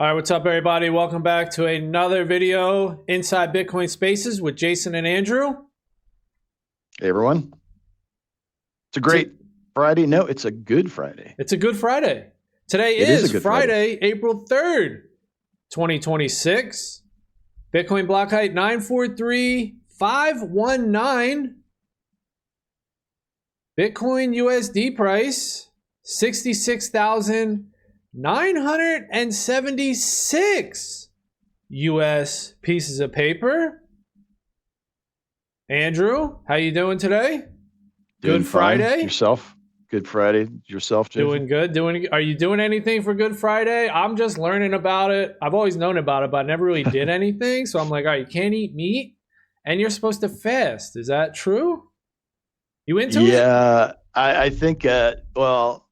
All right, what's up, everybody? Welcome back to another video inside Bitcoin Spaces with Jason and Andrew. Hey everyone. It's a great Friday. No, it's a good Friday. It's a good Friday. Today It is a is good Friday. Friday, April 3rd, 2026. Bitcoin block height 943,519. Bitcoin USD price 66,976 US pieces of paper. Andrew, how you doing today? Doing Good fine. Friday. Yourself? Good Friday. Yourself, Jason? Doing good. Are you doing anything for Good Friday? I'm just learning about it. I've always known about it, but I never really did anything. So I'm like, all right, you can't eat meat and you're supposed to fast. Is that true? You into it? Yeah, I think, well,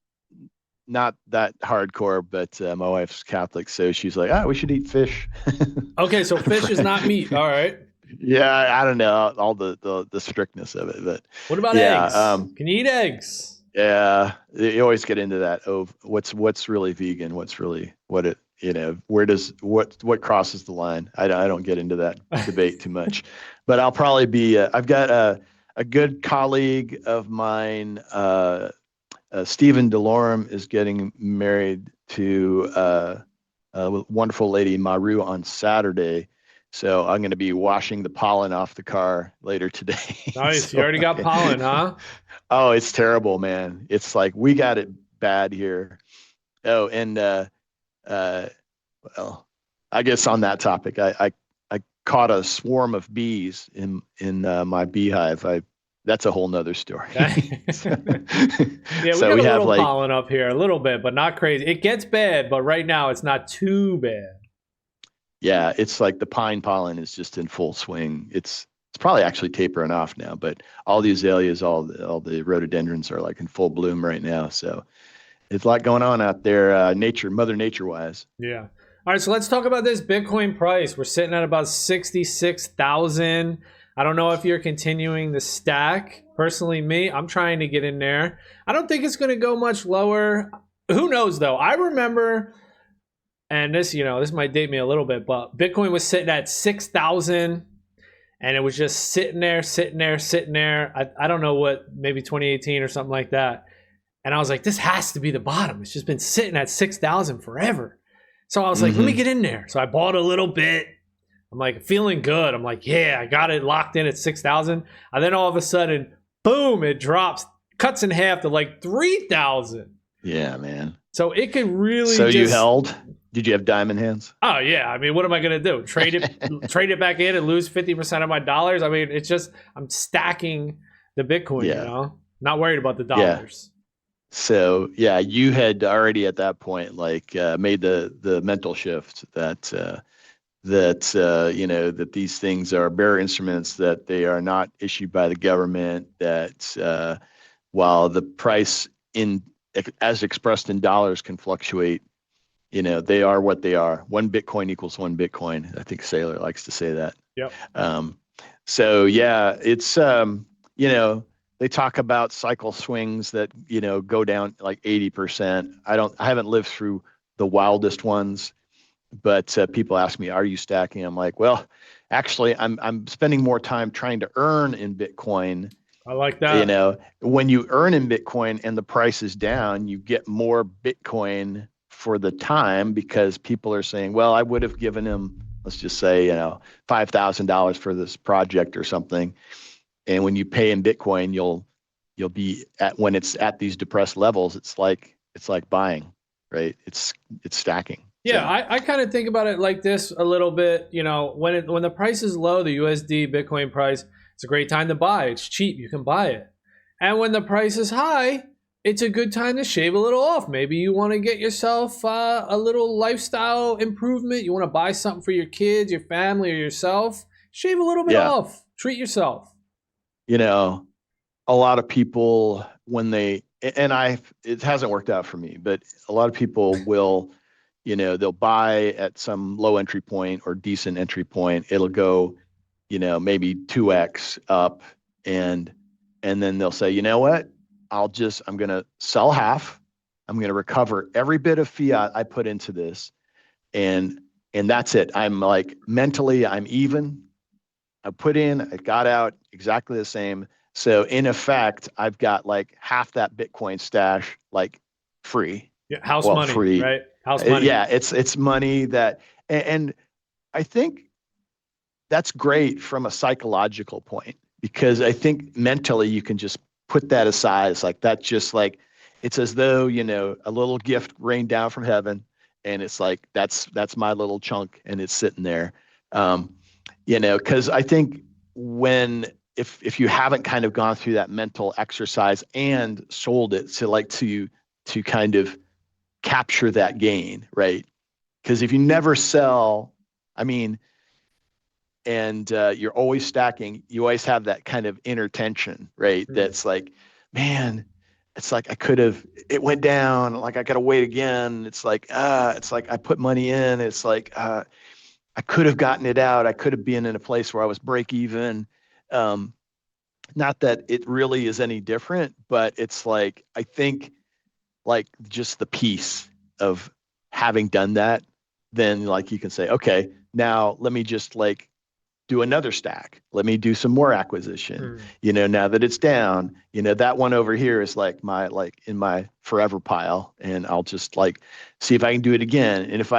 not that hardcore, but my wife's Catholic, so she's like, we should eat fish. Okay, so fish is not meat. All right. Yeah, I don't know all the strictness of it, but What about yeah, eggs? Can you eat eggs? yeah, you always get into that. Oh, what's really vegan? What's really where does what crosses the line? I don't get into that debate too much, but I'll probably be. I've got a good colleague of mine, Stephen DeLorme, is getting married to a wonderful lady Maru on Saturday. So I'm going to be washing the pollen off the car later today. Nice. You So already got pollen, huh? oh, it's terrible, man. It's like we got it bad here. Oh, and uh, well, I guess on that topic, I caught a swarm of bees in my beehive. I That's a whole nother story. So, Yeah, we so got we a have little like, pollen up here, a little bit, but not crazy. It gets bad, but right now it's not too bad. yeah, it's like the pine pollen is just in full swing. It's probably actually tapering off now, but all the azaleas, all the rhododendrons are like in full bloom right now. So it's a lot going on out there, Mother Nature wise. Yeah. All right, so let's talk about this Bitcoin price. We're sitting at about 66,000. I don't know if you're continuing the stack. Personally, me, I'm trying to get in there. I don't think it's going to go much lower. Who knows though? I remember, and this might date me a little bit, but Bitcoin was sitting at 6,000 and it was just sitting there, sitting there, sitting there. I don't know what, maybe 2018 or something like that. And I was like, this has to be the bottom. It's just been sitting at 6,000 forever. So I was like, let me get in there. So I bought a little bit. I'm like feeling good. I'm like, yeah, I got it locked in at 6,000. And then all of a sudden, boom, it drops, cuts in half to like 3,000. Yeah, man. So it could really So you held? Did you have diamond hands? Oh yeah. I mean, what am I gonna do? Trade it back in and lose 50% of my dollars? I mean, it's just I'm stacking the Bitcoin, Yeah. Not worried about the Yeah. dollars. So yeah, you had already at that point like made the mental shift that that these things are bearer instruments, that they are not issued by the government, that while the price in as expressed in dollars can fluctuate, they are what they are. One Bitcoin equals one Bitcoin. I think Saylor likes to say that. Yep. Um, so yeah, it's they talk about cycle swings that go down like 80%. I haven't lived through the wildest ones, but people ask me, "Are you stacking?" I'm like, well, actually, I'm spending more time trying to earn in Bitcoin. I like that. When you earn in Bitcoin and the price is down, you get more Bitcoin for the time, because people are saying, well, I would have given him, let's just say, $5,000 for this project or something. And when you pay in Bitcoin, you'll be at, when it's at these depressed levels, it's like buying, right? It's stacking. Yeah, So I kind of think about it like this a little bit. When the price is low, the USD Bitcoin price, it's a great time to buy. It's cheap, you can buy it. And when the price is high, it's a good time to shave a little off. Maybe you want to get yourself a little lifestyle improvement. You want to buy something for your kids, your family, or yourself. Shave a little bit yeah, off. Treat yourself. a lot of people, when it hasn't worked out for me, but a lot of people will, they'll buy at some low entry point or decent entry point. It'll go, maybe 2x up, and then they'll say, you know what? I'm going to sell half. I'm going to recover every bit of fiat I put into this. and that's it. I'm like mentally, I'm even. I put in, I got out exactly the same. So in effect, I've got like half that Bitcoin stash like free. Yeah, house Well, money, free. right? House money. Yeah, it's money that, and I think that's great from a psychological point because I think mentally you can just put that aside. It's like that, just like it's as though a little gift rained down from heaven, and it's like that's my little chunk, and it's sitting there. Um, because I think when if you haven't kind of gone through that mental exercise and sold it to kind of capture that gain, right? Because if you never sell, I mean, and you're always stacking, you always have that kind of inner tension, right? Mm. That's like, man, it's like I could have, it went down, like I got to wait again. It's like I put money in. It's like I could have gotten it out. I could have been in a place where I was break even. Um, Not that it really is any different, but it's like I think like just the peace of having done that, then like you can say, okay, now let me just like do another stack. Let me do some more acquisition. Mm. Now that it's down, that one over here is like like in my forever pile, and I'll just like see if I can do it again. And if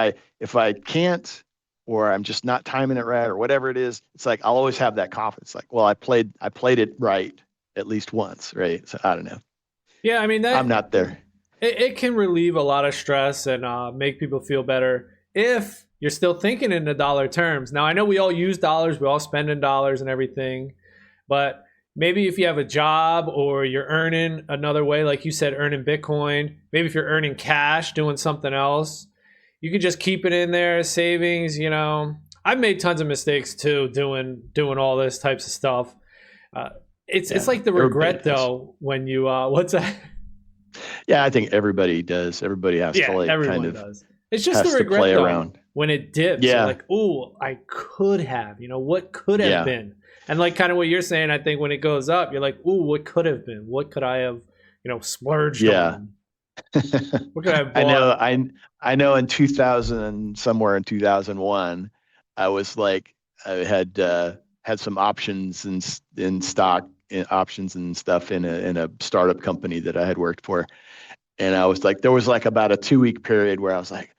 I can't, or I'm just not timing it right, or whatever it is, it's like I'll always have that confidence. Like, well, I played it right at least once, right? So I don't know. Yeah, I mean I'm that not there. it can relieve a lot of stress and make people feel better if you're still thinking in the dollar terms. Now, I know we all use dollars, we all spend in dollars and everything, but maybe if you have a job or you're earning another way, like you said, earning Bitcoin, maybe if you're earning cash doing something else, you could just keep it in there as savings. I've made tons of mistakes too doing all this types of stuff. Uh, it's Yeah, like the everybody regret does. though when you what's that? Yeah, I think everybody does. Everybody has to Yeah, like kind everyone of does. It's just the has to regret play though around. when it dips. You're Yeah, like, "Oh, I could have." What could have yeah, been? And like kind of what you're saying, I think when it goes up, you're like, "Oh, what could have been? What could I have, splurged yeah. on? What could I have I know. bought?" I know. In 2000, somewhere in 2001, I was like, I had some options in stock, options and stuff in a startup company that I had worked for, and I was like, there was like about a 2 week period where I was like,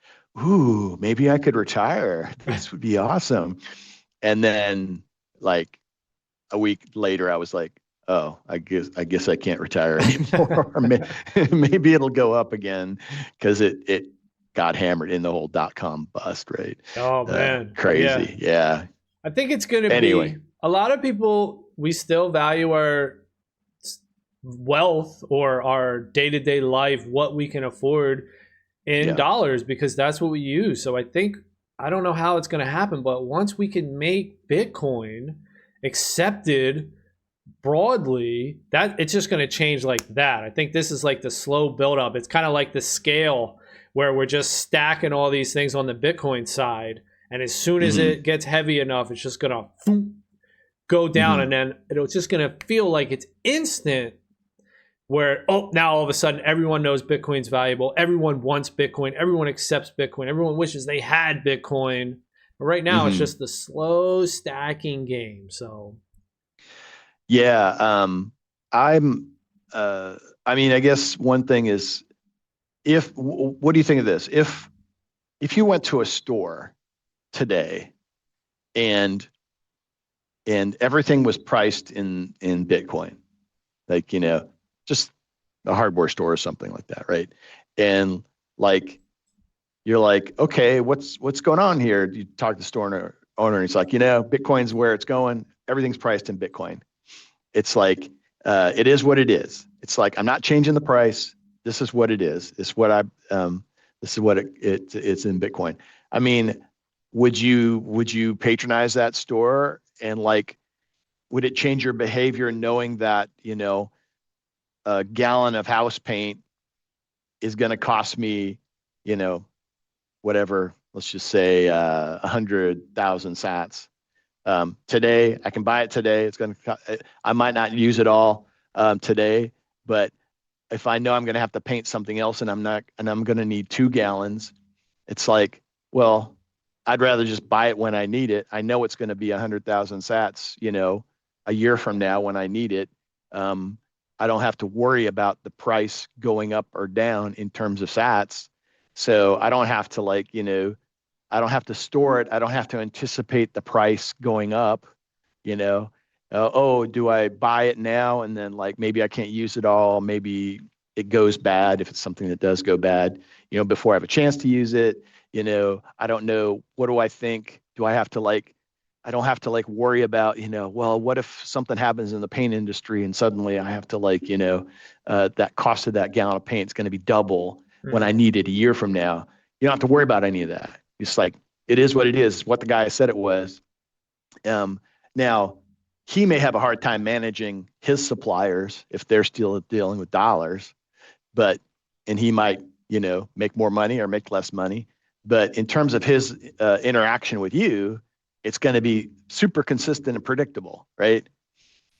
ooh, maybe I could retire. This would be awesome. And then like a week later, I was like, oh, I guess I can't retire anymore. Maybe it'll go up again because it got hammered in the whole .com bust, right? Oh man, yeah. Crazy. Yeah. I think it's going to be Anyway, a lot of people. We still value our wealth or our day to day life, what we can afford in yeah. dollars, because that's what we use. So I think, I don't know how it's going to happen, but once we can make Bitcoin accepted broadly, that it's just going to change like that. I think this is like the slow build up. It's kind of like the scale where we're just stacking all these things on the Bitcoin side. And as soon as Hmm. it gets heavy enough, it's just going to go down, and Hmm. then it's just going to feel like it's instant, where now all of a sudden everyone knows Bitcoin's valuable, everyone wants Bitcoin, everyone accepts Bitcoin, everyone wishes they had Bitcoin. But right now it's Hmm. just the slow stacking game. So Yeah. I'm. Uh, I mean, I guess one thing is, what do you think of this? If you went to a store today and everything was priced in Bitcoin, like just a hardware store or something like that, right? And like you're like, okay, what's going on here? You talk to the store owner, and he's like, Bitcoin's where it's going. Everything's priced in Bitcoin. It's like it is what it is. It's like I'm not changing the price. This is what it is. This is what it's in Bitcoin. I mean, would you patronize that store, and like would it change your behavior knowing that a gallon of house paint is going to cost me, you know whatever, let's just say 100,000 sats. Today, I can buy it today. I might not use it all today, but if I know I'm going to have to paint something else, and I'm going to need 2 gallons, it's like, well, I'd rather just buy it when I need it. I know it's going to be 100,000 sats, a year from now when I need it. Um, I don't have to worry about the price going up or down in terms of sats. So I don't have to I don't have to store it. I don't have to anticipate the price going up, you know. Oh, do I buy it now and then like maybe I can't use it all? Maybe it goes bad if it's something that does go bad, before I have a chance to use it. I don't know. What do I think? Do I have to I don't have to worry about, well, what if something happens in the paint industry and suddenly I have to that cost of that gallon of paint is going to be double when I need it a year from now. You don't have to worry about any of that. It's like, it is what it is, what the guy said it was. Now, he may have a hard time managing his suppliers if they're still dealing with dollars, and he might, make more money or make less money. But in terms of his interaction with you, it's going to be super consistent and predictable, right?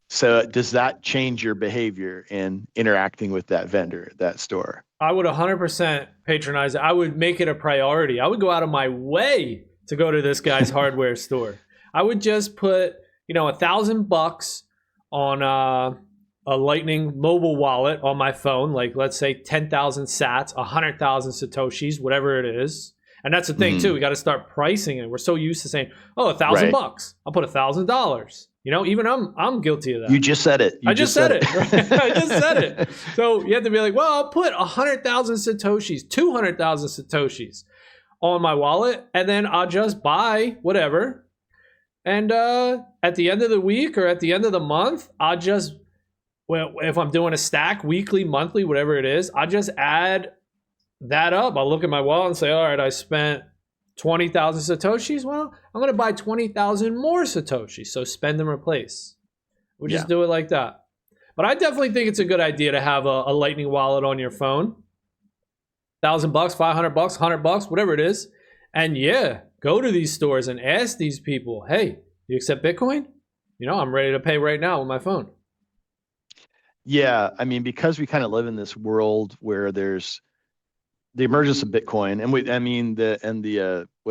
So does that change your behavior in interacting with that vendor, that store? I would 100% patronize it. I would make it a priority. I would go out of my way to go to this guy's hardware store. I would just put, $1,000 on a Lightning mobile wallet on my phone, like let's say 10,000 sats, 100,000 satoshis, whatever it is. And that's the thing too. We got to start pricing it. We're so used to saying, "Oh, $1,000. I'll put $1,000." Even I'm guilty of that. You just said it. I just said it. I just said it. So you have to be like, well, I'll put 100,000 satoshis, 200,000 satoshis on my wallet, and then I'll just buy whatever. And at the end of the week or at the end of the month, I'll just, well, if I'm doing a stack, weekly, monthly, whatever it is, I just add that up. I'll look at my wallet and say, all right, I spent 20,000 satoshis. Well, I'm going to buy 20,000 more satoshis. So spend and replace. We just do it like that. But I definitely think it's a good idea to have a Lightning wallet on your phone. $1,000, $500, $100, whatever it is. And go to these stores and ask these people, hey, you accept Bitcoin? I'm ready to pay right now with my phone. Yeah. I mean, because we kind of live in this world where there's the emergence of Bitcoin, and with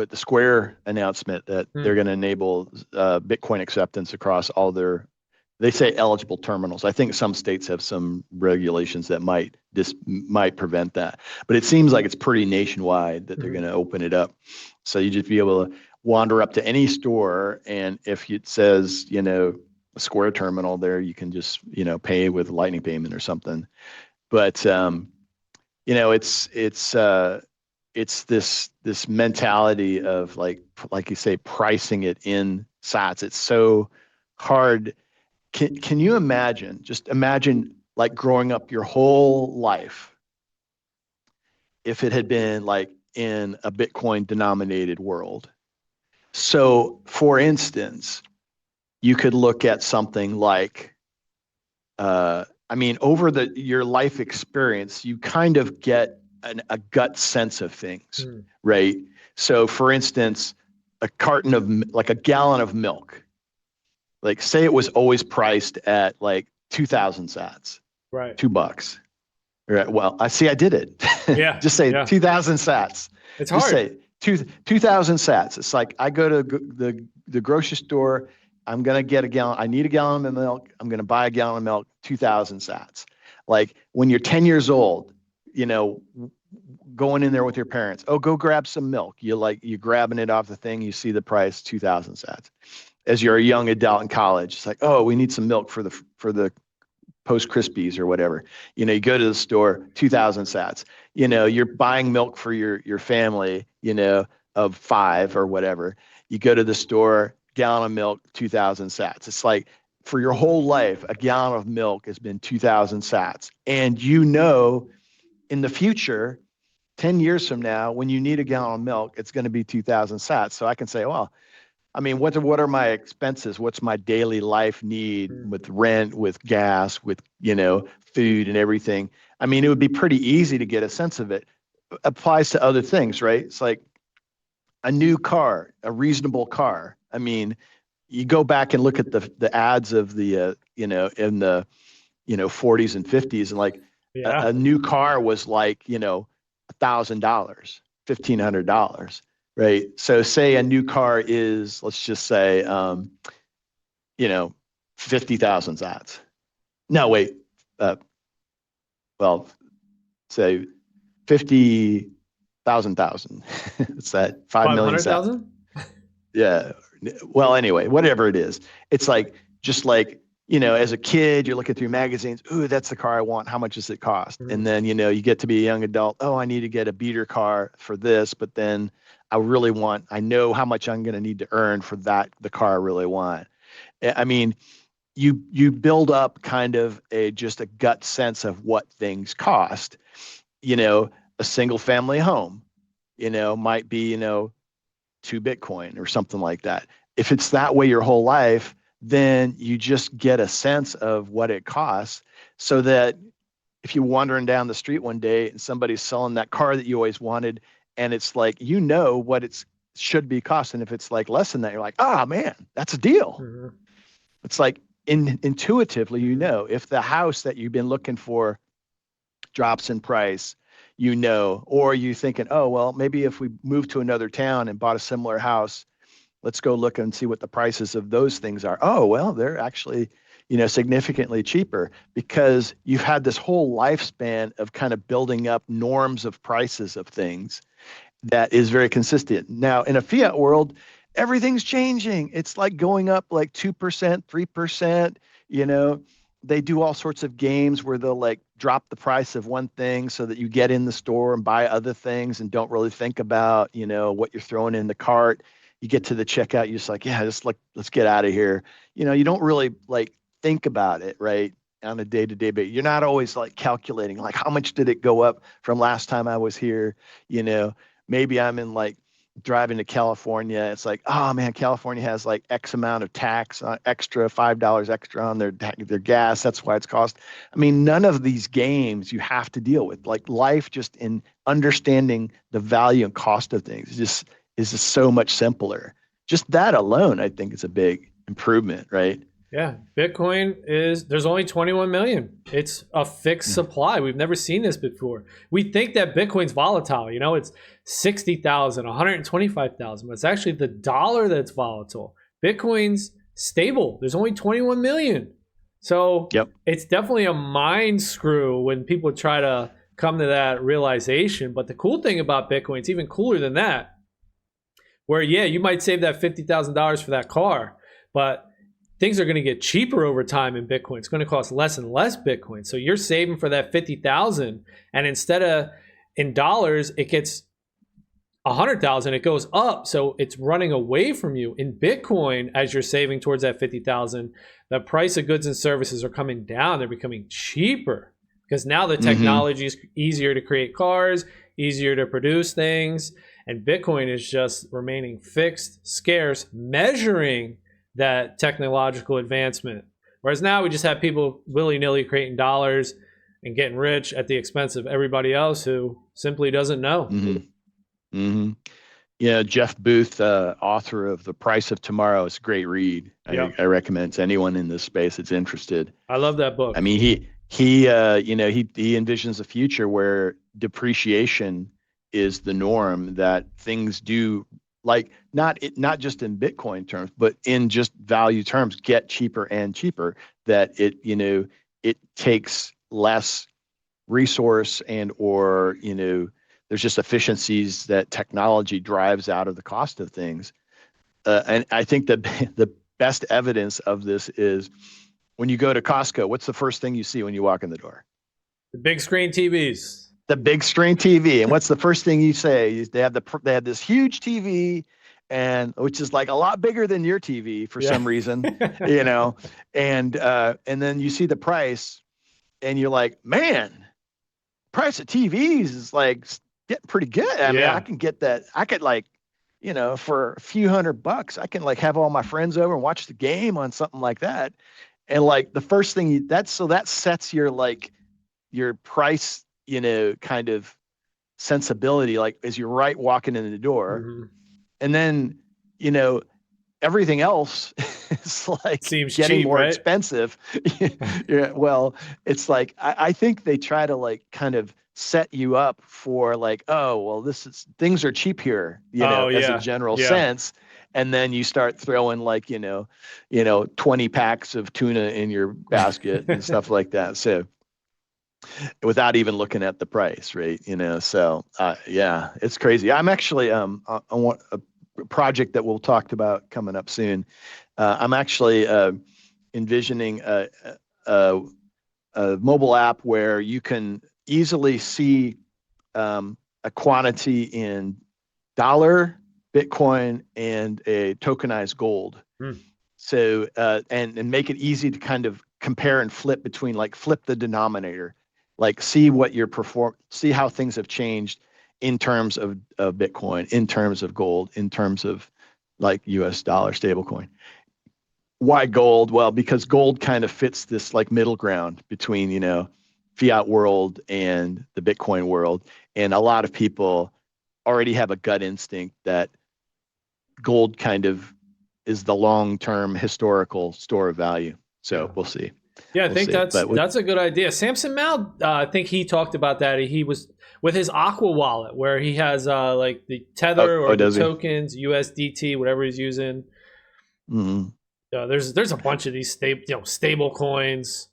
the Square announcement that they're going to enable Bitcoin acceptance across all they say eligible terminals. I think some states have some regulations that might prevent that, but it seems like it's pretty nationwide that they're going to open it up. So you just be able to wander up to any store, and if it says a Square terminal there, you can just pay with Lightning payment or something. But it's this mentality of like you say, pricing it in sats. It's so hard. Can you imagine? Just imagine like growing up your whole life if it had been like in a Bitcoin denominated world. So, for instance, you could look at something like over your life experience, you kind of get a gut sense of things, right? So, for instance, a gallon of milk, like say it was always priced at like 2,000 sats, right? $2. Right. Well, I did it. Yeah. Just say 2,000 sats. It's hard. Just say 2,000 sats. It's like I go to the grocery store. I'm going to get a gallon. I need a gallon of milk. I'm going to buy a gallon of milk, 2,000 sats. Like when you're 10 years old, going in there with your parents. Oh, go grab some milk. You're grabbing it off the thing. You see the price, 2,000 sats. As you're a young adult in college, it's like, oh, we need some milk for the Post Krispies or whatever. You go to the store, 2,000 sats. You're buying milk for your family, of 5 or whatever. You go to the store, gallon of milk, 2,000 sats. It's like for your whole life, a gallon of milk has been 2,000 sats. And in the future, 10 years from now, when you need a gallon of milk, it's going to be 2,000 sats. So I can say, well, what are my expenses? What's my daily life need with rent, with gas, with, food and everything? It would be pretty easy to get a sense of it. Applies to other things, right? It's like a new car, a reasonable car. You go back and look at the ads of the, in the, 40s and 50s, and a new car was like, $1,000, $1,500. right? So say a new car is, let's just say, you know, 50,000 sats. No, wait. Uh, well, say 50,000. It's that 5 million sats. 500,000? Yeah. Well, anyway, whatever it is, it's like, just like, as a kid, you're looking through magazines. Ooh, that's the car I want. How much does it cost? And then, you get to be a young adult. Oh, I need to get a beater car for this, but then I know how much I'm going to need to earn for the car I really want. I mean, you build up kind of just a gut sense of what things cost. A single family home, might be, 2 Bitcoin or something like that. If it's that way your whole life, then you just get a sense of what it costs, so that if you're wandering down the street one day and somebody's selling that car that you always wanted, and it's like, what it's should be costing. If it's like less than that, you're like, ah, man, that's a deal. Mm-hmm. It's like intuitively, if the house that you've been looking for drops in price, or you thinking, oh, well, maybe if we moved to another town and bought a similar house, let's go look and see what the prices of those things are. Oh, well, they're actually, significantly cheaper, because you've had this whole lifespan of kind of building up norms of prices of things that is very consistent. Now, in a fiat world, everything's changing. It's like going up like 2%, 3%. They do all sorts of games where they'll like drop the price of one thing so that you get in the store and buy other things and don't really think about, what you're throwing in the cart. You get to the checkout, you're just like, yeah, just like, let's get out of here. You don't really like think about it, right? On a day-to-day basis. You're not always like calculating, like, how much did it go up from last time I was here? Maybe I'm in like driving to California. It's like, oh man, California has like X amount of tax, extra $5 extra on their gas. That's why it's cost. I mean, none of these games you have to deal with. Like, life, just in understanding the value and cost of things, is just so much simpler. Just that alone, I think, is a big improvement, right? Yeah, there's only 21 million. It's a fixed supply. We've never seen this before. We think that Bitcoin's volatile. It's 60,000, 125,000, but it's actually the dollar that's volatile. Bitcoin's stable. There's only 21 million. So Yep. It's definitely a mind screw when people try to come to that realization. But the cool thing about Bitcoin, it's even cooler than that, where, yeah, you might save that $50,000 for that car, but things are going to get cheaper over time in Bitcoin. It's going to cost less and less Bitcoin. So you're saving for that 50,000, and instead of in dollars, it gets 100,000. It goes up, so it's running away from you. In Bitcoin, as you're saving towards that 50,000, the price of goods and services are coming down. They're becoming cheaper because now the technology is easier to create cars, easier to produce things, and Bitcoin is just remaining fixed, scarce, measuring that technological advancement. Whereas now we just have people willy-nilly creating dollars and getting rich at the expense of everybody else who simply doesn't know. Jeff Booth, author of The Price of Tomorrow, is a great read. Yep. I recommend to anyone in this space that's interested. I love that book. I mean, he envisions a future where depreciation is the norm, that things do, like, not just in Bitcoin terms, but in just value terms, get cheaper and cheaper. That it takes less resource, or there's just efficiencies that technology drives out of the cost of things. And I think that the best evidence of this is when you go to Costco. What's the first thing you see when you walk in the door? The big screen TVs. The big screen TV. And what's the first thing you say? They have this huge TV, and which is like a lot bigger than your TV for some reason, and then you see the price, and you're like, man, price of TVs is like getting pretty good. I mean, I can get that. I could, like, for a few $100, I can like have all my friends over and watch the game on something like that. And like the first thing that sets your price, kind of sensibility, like, as you're walking in the door. And then, everything else is like seems getting cheap, more right? expensive. Yeah, well, it's like, I think they try to like kind of set you up for like, oh, well, this is things are cheap here, Oh as a yeah, general yeah. sense. And then you start throwing like, 20 packs of tuna in your basket and stuff like that. So without even looking at the price, right? So yeah, it's crazy. I'm actually I want a project that we'll talk about coming up soon. I'm actually envisioning a, a mobile app where you can easily see a quantity in dollar, Bitcoin, and a tokenized gold. Hmm. So and make it easy to kind of compare and flip between, like, flip the denominator, like see what your see how things have changed in terms of Bitcoin, in terms of gold, in terms of like US dollar stablecoin. Why gold? Well, because gold kind of fits this like middle ground between, fiat world and the Bitcoin world. And a lot of people already have a gut instinct that gold kind of is the long-term historical store of value. Yeah. So we'll see. Yeah, I We'll think see. that's But with that's a good idea. Samson Mao, I think he talked about that. He was with his Aqua wallet, where he has like the Tether or the does he? tokens, USDT, whatever he's using. Mm-hmm. There's a bunch of these stable coins,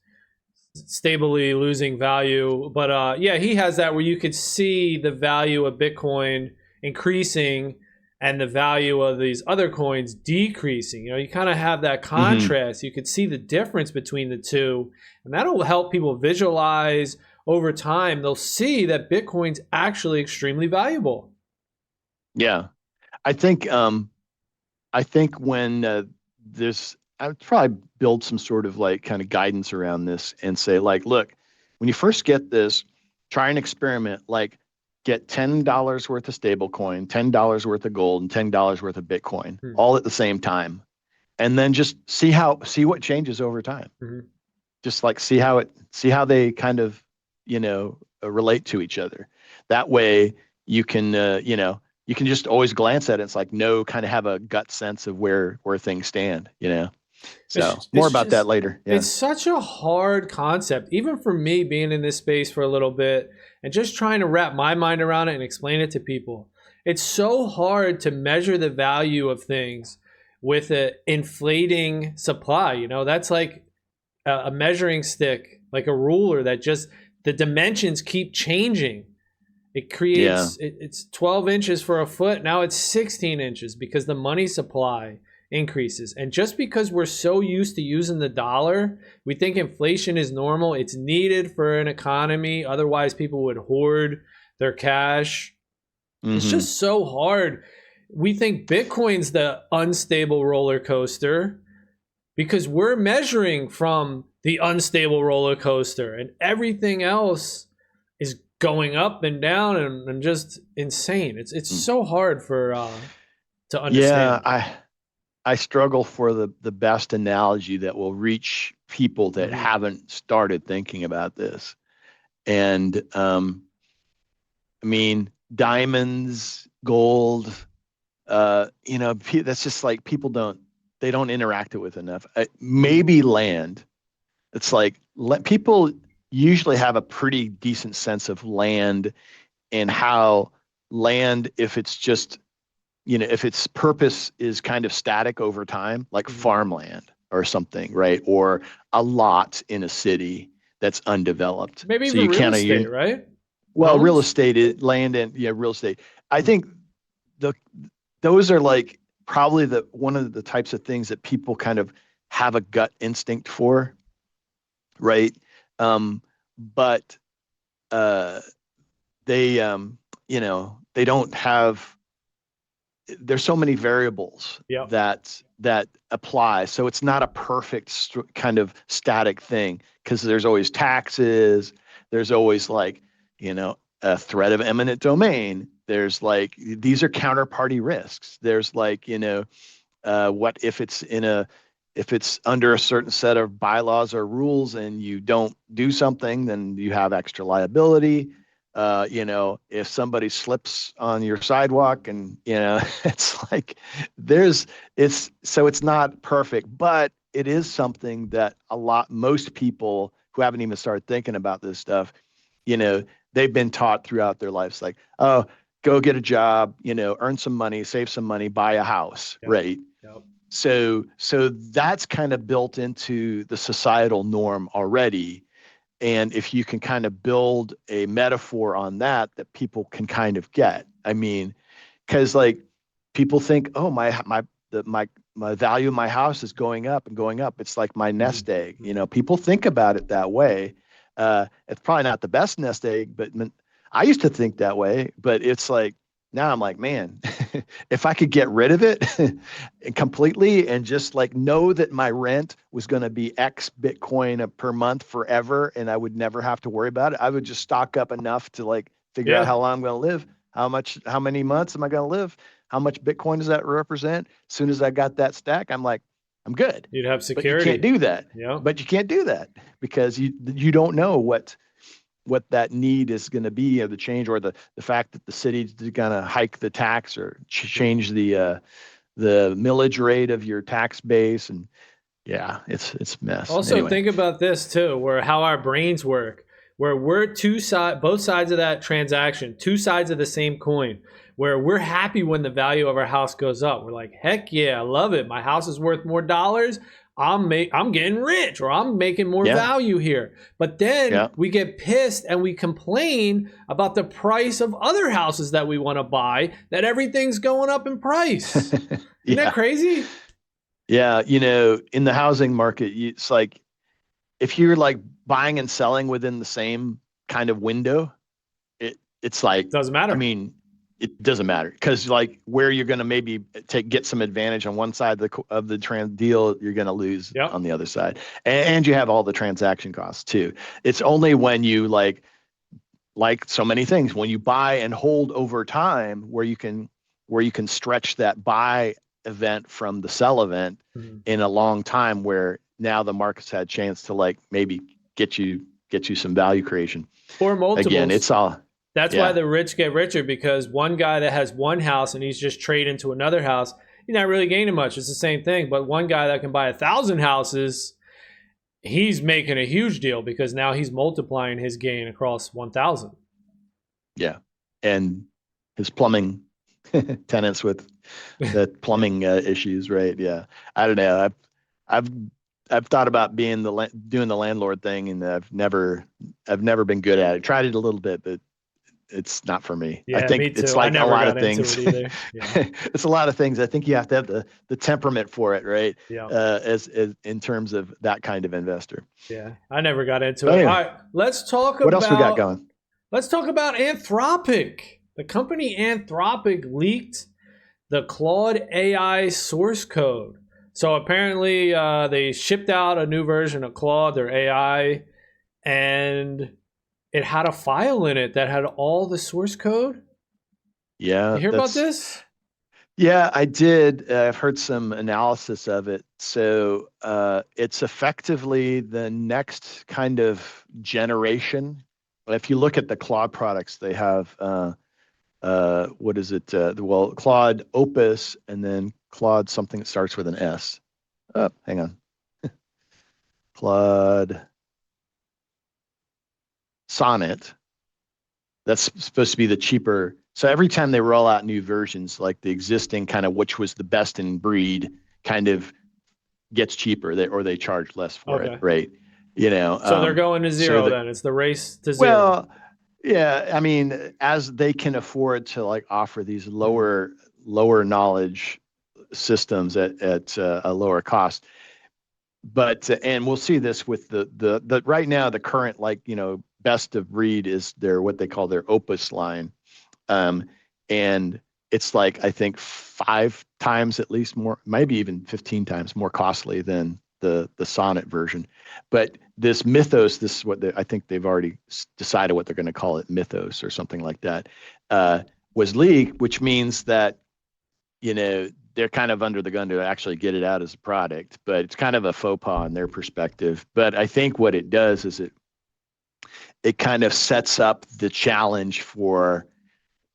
stably losing value. But yeah, he has that where you could see the value of Bitcoin increasing and the value of these other coins decreasing. You kind of have that Mm-hmm. contrast. You could see the difference between the two, and that'll help people visualize over time. They'll see that Bitcoin's actually extremely valuable. Yeah. I think when this, I would probably build some sort of like kind of guidance around this and say, like, look, when you first get this, try and experiment, like get $10 worth of stable coin, $10 worth of gold, and $10 worth of Bitcoin Hmm. all at the same time. And then just see what changes over time. Mhm. Just like see how they kind of, relate to each other. That way you can, you can just always glance at it. It's like, no, kind of have a gut sense of where things stand. So more It's about that just later. Yeah. it's such a hard concept, even for me being in this space for a little bit and just trying to wrap my mind around it and explain it to people. It's so hard to measure the value of things with an inflating supply. That's like a measuring stick, like a ruler that just the dimensions keep changing. Yeah. It's 12 inches for a foot. Now it's 16 inches because the money supply increases. And just because we're so used to using the dollar, we think inflation is normal. It's needed for an economy. Otherwise, people would hoard their cash. It's Mm-hmm. just so hard. We think Bitcoin's the unstable roller coaster because we're measuring from the unstable roller coaster, and everything else is going up and down and just insane. It's so hard for to Yeah. understand. I struggle for the best analogy that will reach people that Mhm. haven't started thinking about this. And I mean, diamonds, gold, that's just like people they don't interact it with enough. Maybe land. It's like people usually have a pretty decent sense of land and how land, if it's just, if its purpose is kind of static over time, like Mhm. farmland or something, right? Or a lot in a city that's undeveloped. Maybe So even you real kind estate, of, right? well, real Homes. estate is land and yeah, real estate. I Mm. think the those are like probably the one of the types of things that people kind of have a gut instinct for, right? But uh, they they don't have. There's so many variables Yep. that apply, so it's not a perfect kind of static thing because there's always taxes. There's always like a threat of eminent domain. There's like these are counterparty risks. There's like what if if it's under a certain set of bylaws or rules and you don't do something, then you have extra liability. If somebody slips on your sidewalk and, it's like it's not perfect, but it is something that most people who haven't even started thinking about this stuff, you know, they've been taught throughout their lives, like, oh, go get a job, you know, earn some money, save some money, buy a house, Yep. right? Yep. So that's kind of built into the societal norm already. And if you can kind of build a metaphor on that people can kind of get, I mean, because like people think, oh, my value of my house is going up and going up. It's like my nest egg. You know, people think about it that way. It's probably not the best nest egg, but I used to think that way. But it's like now I'm like, man, if I could get rid of it completely and just like know that my rent was going to be X Bitcoin per month forever, and I would never have to worry about it, I would just stock up enough to like figure out Yeah. how long I'm going to live, how many months am I going to live, how much Bitcoin does that represent? As soon as I got that stack, I'm like, I'm good. You'd have But you can't security. do that. Yeah. But you can't do that because you don't know what that need is going to be, or the change, or the fact that the city's going to hike the tax or change the millage rate of your tax base. And yeah, it's a mess. Also, Anyway, think about this too, where how our brains work, where we're both sides of that transaction, two sides of the same coin, where we're happy when the value of our house goes up. We're like, heck yeah, I love it. My house is worth more dollars. I'm getting rich, or I'm making more yeah, value here. But then yeah, we get pissed and we complain about the price of other houses that we want to buy, that everything's going up in price. Isn't that yeah, crazy? yeah. You know, in the housing market, it's like if you're like buying and selling within the same kind of window, it's like, Doesn't I matter. mean, it doesn't matter because like where you're going to maybe get some advantage on one side of the trans deal, you're going to lose Yep. on the other side, and you have all the transaction costs too. It's only when you like so many things, when you buy and hold over time, where you can stretch that buy event from the sell event Mhm. in a long time, where now the market's had chance to like maybe get you some value creation. Or Again, multiples. it's all, That's why yeah, the rich get richer, because one guy that has one house and he's just trading to another house, he's not really gaining much. It's the same thing. But one guy that can buy 1,000 houses, he's making a huge deal because now he's multiplying his gain across 1,000. yeah. And his plumbing tenants with the Yeah. plumbing issues, right? Yeah. I don't know. I've I've thought about being doing the landlord thing, and I've never been good at it. Tried it a little bit, but it's not for me. I Yeah, think me it's too. I like a never lot got of into things. it either. Yeah. It's a lot of things. I think you have to have the temperament for it, right? Yeah. As in terms of that kind of investor. Yeah. I never got into But it. All anyway, right. Let's talk what else we got about going? let's talk about Anthropic. The company Anthropic leaked the Claude AI source code. So apparently, they shipped out a new version of Claude, their AI, and it had a file in it that had all the source code. Yeah, You hear about that's this? yeah, I did. I've heard some analysis of it. So it's effectively the next kind of generation. If you look at the Claude products, they have what is it? Well, Claude Opus, and then Claude something that starts with an S. Oh, hang on. Claude Sonnet. That's supposed to be the cheaper. So every time they roll out new versions, like the existing kind of which was the best in breed, kind of gets cheaper. They charge less for it, Okay. right? You know. So they're going to So zero that then. It's the race to zero. well, yeah. I mean, as they can afford to like offer these Mhm. lower knowledge systems at a lower cost. But and we'll see this with the right now the current like best of breed is their what they call their Opus line, um, and it's like I think 5 times at least more, maybe even 15 times more costly than the Sonnet version. But this Mythos, this is what I think they've already decided what they're going to call it, Mythos or something like that, was leaked, which means that they're kind of under the gun to actually get it out as a product, but it's kind of a faux pas in their perspective. But I think what it does is it kind of sets up the challenge for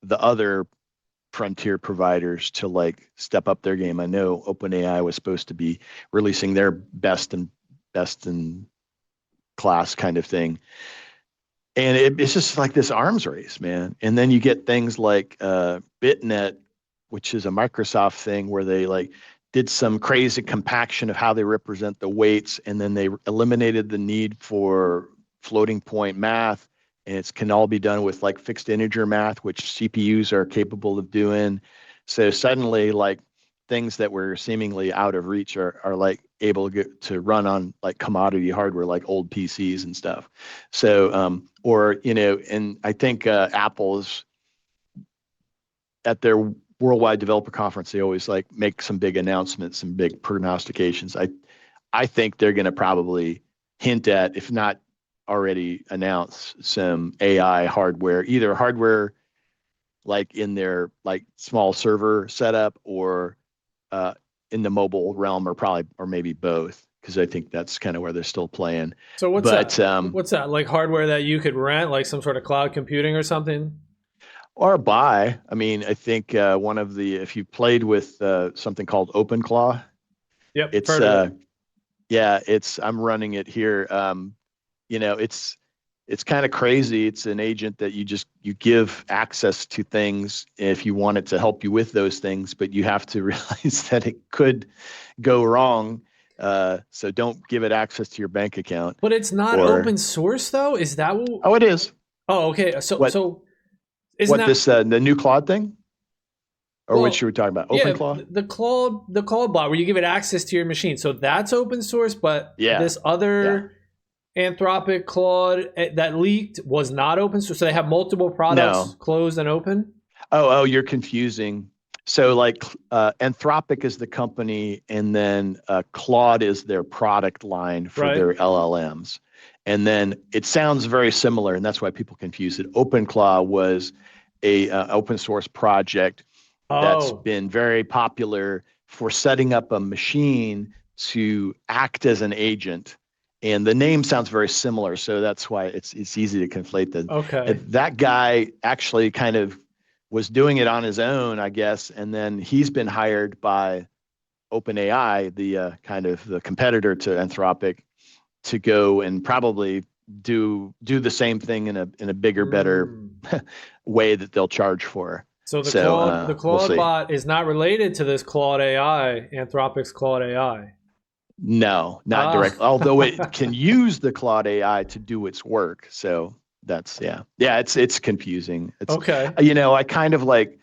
the other frontier providers to like step up their game. I know OpenAI was supposed to be releasing their best in class kind of thing. and it's just like this arms race, man. And then you get things like BitNet, which is a Microsoft thing where they like did some crazy compaction of how they represent the weights, and then they eliminated the need for floating point math, and it can all be done with like fixed integer math, which CPUs are capable of doing. So suddenly, like things that were seemingly out of reach are like able to get to run on like commodity hardware, like old PCs and stuff. So, or, and I think Apple's at their worldwide developer conference, they always like make some big announcements and big prognostications. I think they're going to probably hint at, if not already announce, some AI hardware, either hardware like in their like small server setup, or uh, in the mobile realm, or probably, or maybe both, because I think that's kind of where they're still playing. So what's But that? What's that? Like hardware that you could rent, like some sort of cloud computing or something? or buy. I mean, I think one of the, if you played with something called OpenClaw, Yep, it's heard of it. yeah, it's I'm running it here. It's kind of crazy. It's an agent that you give access to things if you want it to help you with those things, but you have to realize that it could go wrong. So don't give it access to your bank account. But it's not Or open source though. Is that what? oh, it is. Oh, okay. So What so isn't what that this the new Claude thing, or which well? you were talking about? Yeah, OpenClaw. the Claude bot where you give it access to your machine. So that's open source, but Yeah, this yeah. other Anthropic Claude that leaked was not open source. So they have multiple products No. closed and open, Oh, you're confusing. So like Anthropic is the company, and then Claude is their product line for right? their LLMs. And then it sounds very similar, and that's why people confuse it. OpenClaw was a open source project that's Oh, been very popular for setting up a machine to act as an agent. And the name sounds very similar, so that's why it's easy to conflate them. okay. That guy actually kind of was doing it on his own, I guess, and then he's been hired by OpenAI, the kind of the competitor to Anthropic, to go and probably do the same thing in a bigger, better Mm. way that they'll charge for. So So The we'll Claude see. bot is not related to this Claude AI, Anthropic's Claude AI. No, not directly. Although it Ah, can use the Claude AI to do its work. So that's yeah. It's confusing. It's okay. I kind of like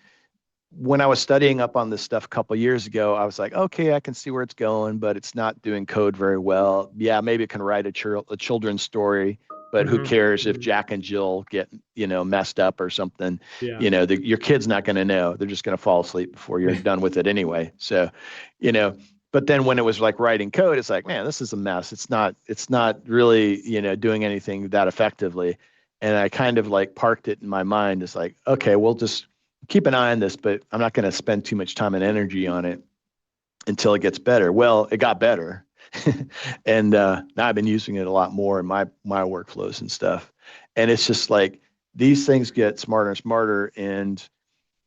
when I was studying up on this stuff a couple years ago, I was like, okay, I can see where it's going, but it's not doing code very well. Yeah, maybe it can write a children's story, but who Hmm. cares if Hmm. Jack and Jill get, messed up or something? Yeah. Your kid's not going to know. They're just going to fall asleep before you're done with it anyway. So, you know, but then when it was like writing code, it's like, man, this is a mess. It's not really, doing anything that effectively. And I kind of like parked it in my mind. It's like, okay, we'll just keep an eye on this, but I'm not going to spend too much time and energy on it until it gets better. Well, it got better, and now I've been using it a lot more in my workflows and stuff. And it's just like these things get smarter and smarter, and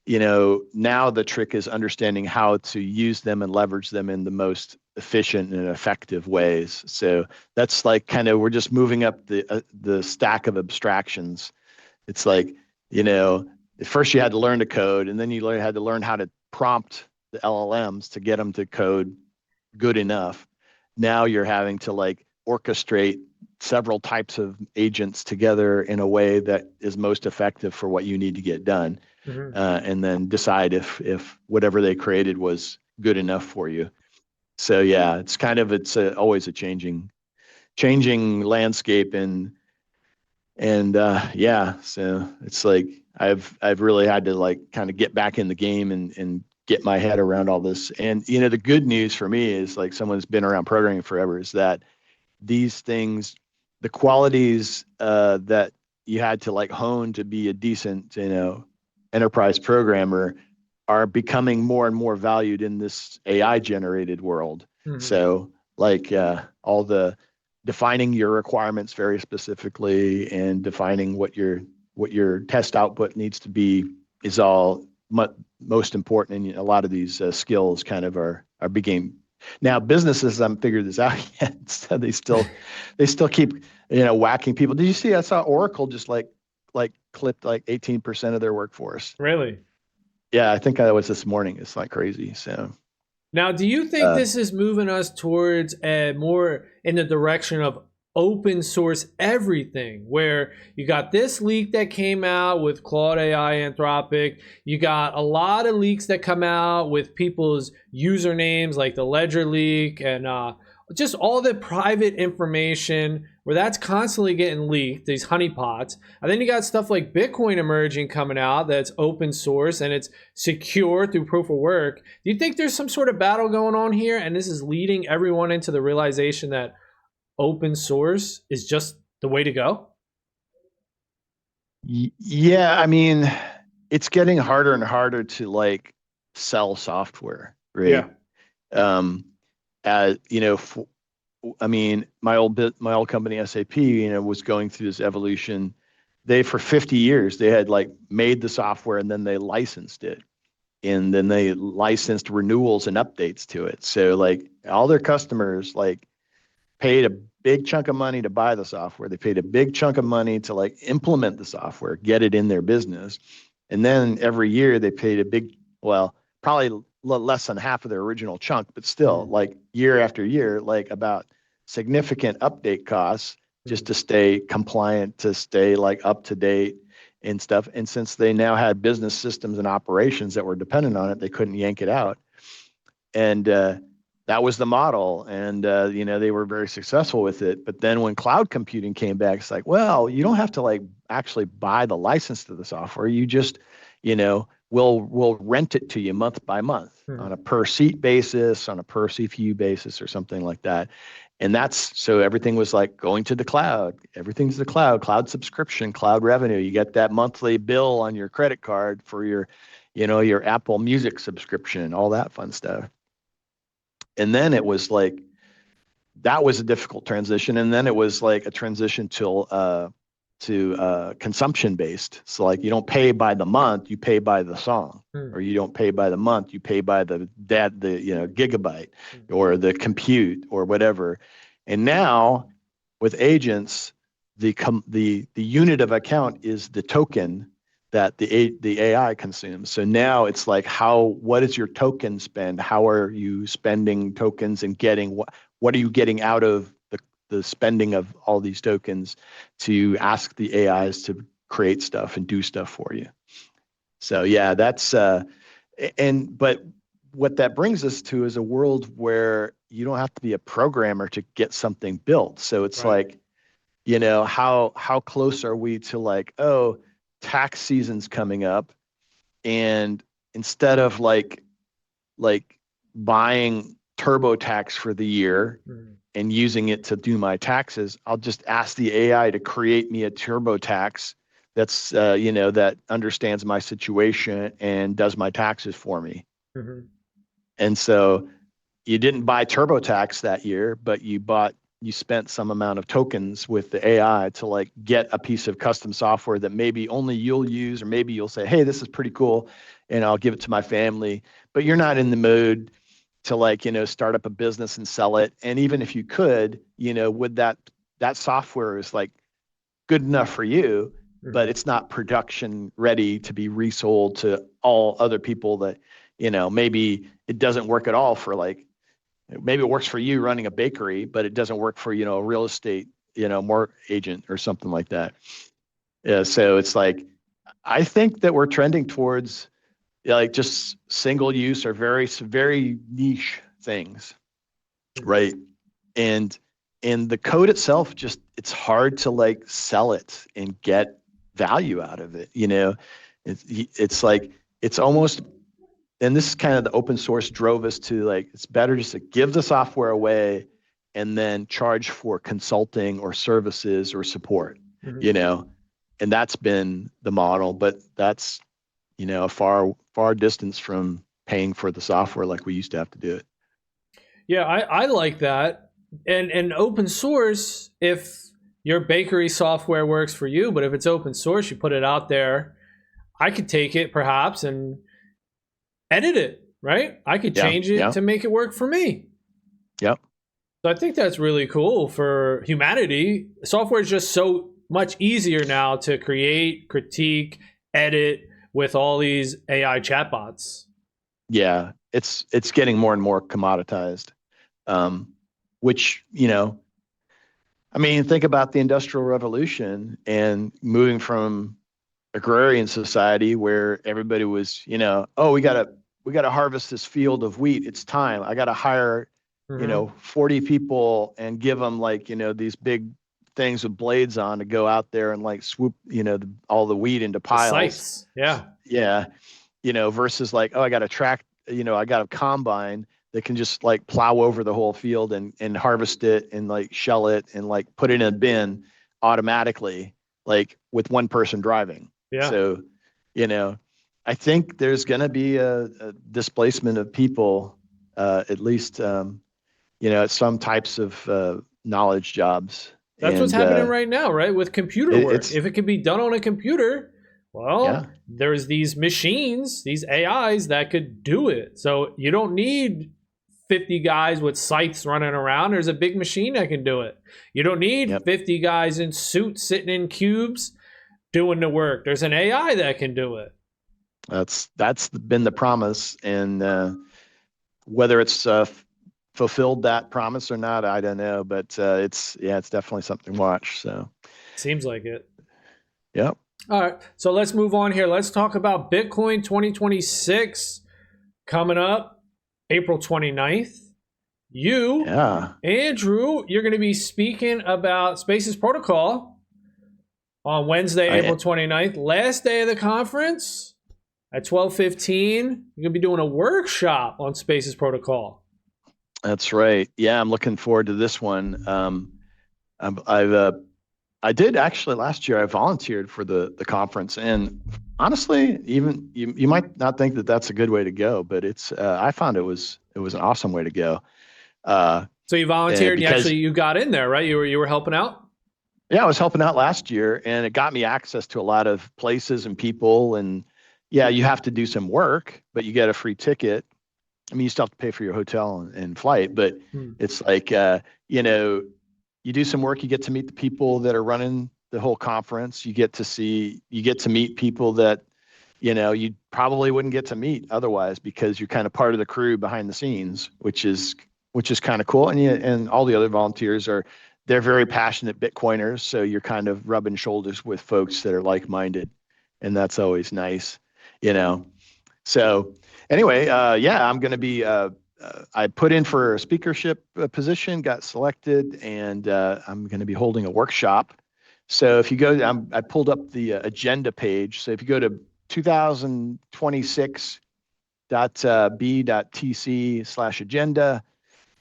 now the trick is understanding how to use them and leverage them in the most efficient and effective ways. So that's like kind of we're just moving up the stack of abstractions. It's like, you know, at first you had to learn to code, and then you had to learn how to prompt the LLMs to get them to code good enough. Now you're having to like orchestrate several types of agents together in a way that is most effective for what you need to get done, Hmm. and then decide if whatever they created was good enough for you. So yeah, always a changing landscape, and yeah, so it's like I've really had to like kind of get back in the game and get my head around all this. And the good news for me is like someone who's been around programming forever is that these things, the qualities that you had to like hone to be a decent, enterprise programmer are becoming more and more valued in this AI generated world. Hmm. So like all the defining your requirements very specifically and defining what your test output needs to be is all most important. And a lot of these skills kind of are Now businesses haven't figured this out yet, so they still keep whacking people. Did you see? I saw Oracle just like clipped like 18% of their workforce. Really? Yeah, I think that was this morning. It's like crazy. So Now, do you think uh, this is moving us towards more in the direction of open source everything, where you got this leak that came out with Claude AI, Anthropic, you got a lot of leaks that come out with people's usernames, like the Ledger leak, and just all the private information where that's constantly getting leaked, these honeypots. And then you got stuff like Bitcoin emerging coming out that's open source and it's secure through proof of work. Do you think there's some sort of battle going on here, and this is leading everyone into the realization that open source is just the way to go? yeah, I mean, it's getting harder and harder to like sell software, right? Yeah. Um, as you know, I mean, my old company, SAP, was going through this evolution. They for 50 years they had like made the software and then they licensed it, and then they licensed renewals and updates to it. So like all their customers like paid a big chunk of money to buy the software. They paid a big chunk of money to like implement the software, get it in their business. And then every year they paid a big, well, probably less than half of their original chunk, but still like year after year, like about significant update costs just to stay compliant, to stay like up to date and stuff. And since they now had business systems and operations that were dependent on it, they couldn't yank it out. And that was the model, and they were very successful with it. But then when cloud computing came back, it's like, well, you don't have to like actually buy the license to the software. You just we'll rent it to you month by month on a per seat basis, on a per CPU basis, or something like that. And that's so everything was like going to the cloud. Everything's the cloud subscription, cloud revenue. You get that monthly bill on your credit card for your Apple Music subscription, all that fun stuff. And then it was like that was a difficult transition, and then it was like a transition to consumption based. So like you don't pay by the month, you pay by the song, or you don't pay by the month, you pay by the gigabyte or the compute or whatever. And now with agents, the unit of account is the token that the AI consumes. So now it's like what is your token spend? How are you spending tokens and getting what are you getting out of the spending of all these tokens to ask the AIs to create stuff and do stuff for you? So yeah, that's but what that brings us to is a world where you don't have to be a programmer to get something built. So it's like, how close are we to like, oh, tax season's coming up, and instead of like buying TurboTax for the year and using it to do my taxes, I'll just ask the AI to create me a TurboTax that's that understands my situation and does my taxes for me. And so you didn't buy TurboTax that year, but you spent some amount of tokens with the AI to like get a piece of custom software that maybe only you'll use, or maybe you'll say, hey, this is pretty cool, and I'll give it to my family. But you're not in the mood to like, start up a business and sell it. And even if you could, would that software is like good enough for you, but it's not production ready to be resold to all other people that, maybe it doesn't work at all for like, maybe it works for you running a bakery, but it doesn't work for, a real estate, more agent or something like that. Yeah. So it's like, I think that we're trending towards like just single use or very, very niche things. Right. And the code itself, just, it's hard to like sell it and get value out of it. It's like, it's almost, and this is kind of the open source drove us to like, it's better just to give the software away and then charge for consulting or services or support, and that's been the model, but that's, a far distance from paying for the software like we used to have to do it. Yeah, I like that. And open source, if your bakery software works for you, but if it's open source, you put it out there, I could take it perhaps and edit it, right? I could change it to make it work for me. Yep. So I think that's really cool for humanity. Software is just so much easier now to create, critique, edit with all these AI chatbots. Yeah. It's getting more and more commoditized. Um, which, I mean, think about the Industrial Revolution and moving from agrarian society where everybody was, oh, we gotta harvest this field of wheat. It's time. I gotta hire, Mm-hmm. 40 people and give them like, these big things with blades on to go out there and like swoop, all the wheat into The piles. sites, yeah, Yeah. Versus like, oh, I got a track, I got a combine that can just like plow over the whole field and harvest it and like shell it and like put it in a bin automatically, like with one person driving. yeah. So, you know, I think there's going to be a displacement of people, at least, some types of knowledge jobs. That's what's And happening right now, right? With computer work. it's, If it can be done on a computer, well, yeah, there's these machines, these AIs that could do it. So you don't need 50 guys with scythes running around. There's a big machine that can do it. You don't need yep. 50 guys in suits sitting in cubes doing the work. There's an AI that can do it. That's been the promise. And whether it's fulfilled that promise or not, I don't know, but it's definitely something to watch. So, Seems like it. yep, All right. So let's move on here. Let's talk about Bitcoin 2026 coming up April 29th. You, yeah, Andrew, you're going to be speaking about Spaces Protocol on Wednesday, I April 29th, last day of the conference at 12:15. You're going to be doing a workshop on Spaces Protocol. that's right. Yeah, I'm looking forward to this one. I've I did actually last year. I volunteered for the conference, and honestly, even you might not think that that's a good way to go, but it's I found it was an awesome way to go. Uh, So you volunteered and because you got in there, right? You were helping out? Yeah, I was helping out last year, and it got me access to a lot of places and people. And yeah, you have to do some work, but you get a free ticket. I mean, you still have to pay for your hotel and flight, but Hmm. it's like, you do some work, you get to meet the people that are running the whole conference. You get to meet people that, you probably wouldn't get to meet otherwise because you're kind of part of the crew behind the scenes, which is kind of cool. And all the other volunteers they're very passionate Bitcoiners. So you're kind of rubbing shoulders with folks that are like-minded, and that's always nice, you know. So anyway, yeah, I'm going to be. I put in for a speakership position, got selected, and I'm going to be holding a workshop. So if you go, I pulled up the agenda page. So if you go to 2026.b.tc/agenda,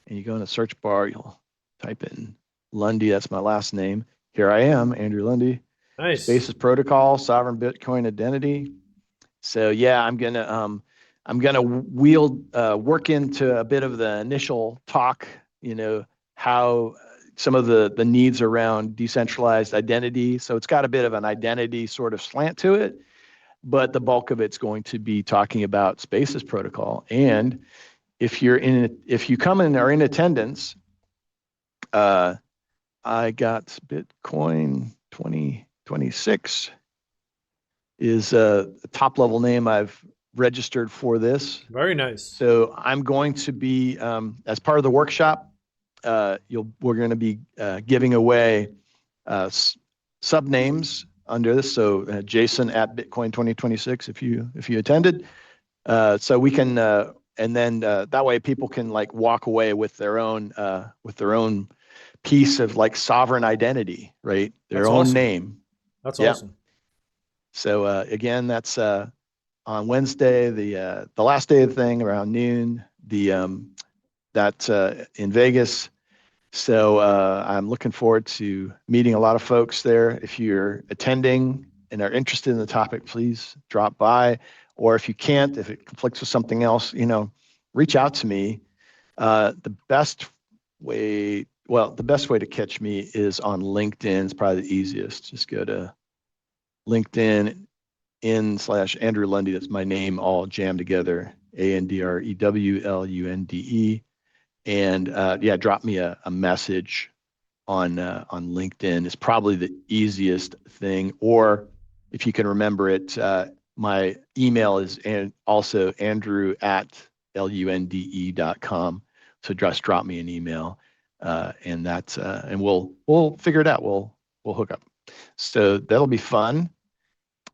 and you go in the search bar, you'll type in Lundy. That's my last name. Here I am, Andrew Lundy. Nice. Spaces Protocol, Sovereign Bitcoin Identity. So yeah, I'm gonna work into a bit of the initial talk. How some of the needs around decentralized identity. So it's got a bit of an identity sort of slant to it, but the bulk of it's going to be talking about Spaces Protocol. And if you come and are in attendance, uh, I got Bitcoin 2026 is a top level name I've registered for this. Very nice. So I'm going to be, as part of the workshop, we're going to be giving away sub names under this. So Jason at Bitcoin 2026, if you attended, so we can, and then that way people can like walk away with their own piece of like sovereign identity, right? Their That's own awesome. name. That's Yeah. awesome. So again, that's on Wednesday, the last day of the thing around noon. That in Vegas. So I'm looking forward to meeting a lot of folks there. If you're attending and are interested in the topic, please drop by. Or if you can't, if it conflicts with something else, reach out to me. The best way to catch me is on LinkedIn. It's probably the easiest. Just go to LinkedIn /Andrew Lundy. That's my name all jammed together. ANDREWLUNDE. and yeah, drop me a message on LinkedIn is probably the easiest thing. Or if you can remember it, my email is also andrew@lunde.com. So just drop me an email, and that's and we'll figure it out. We'll hook up. So that'll be fun.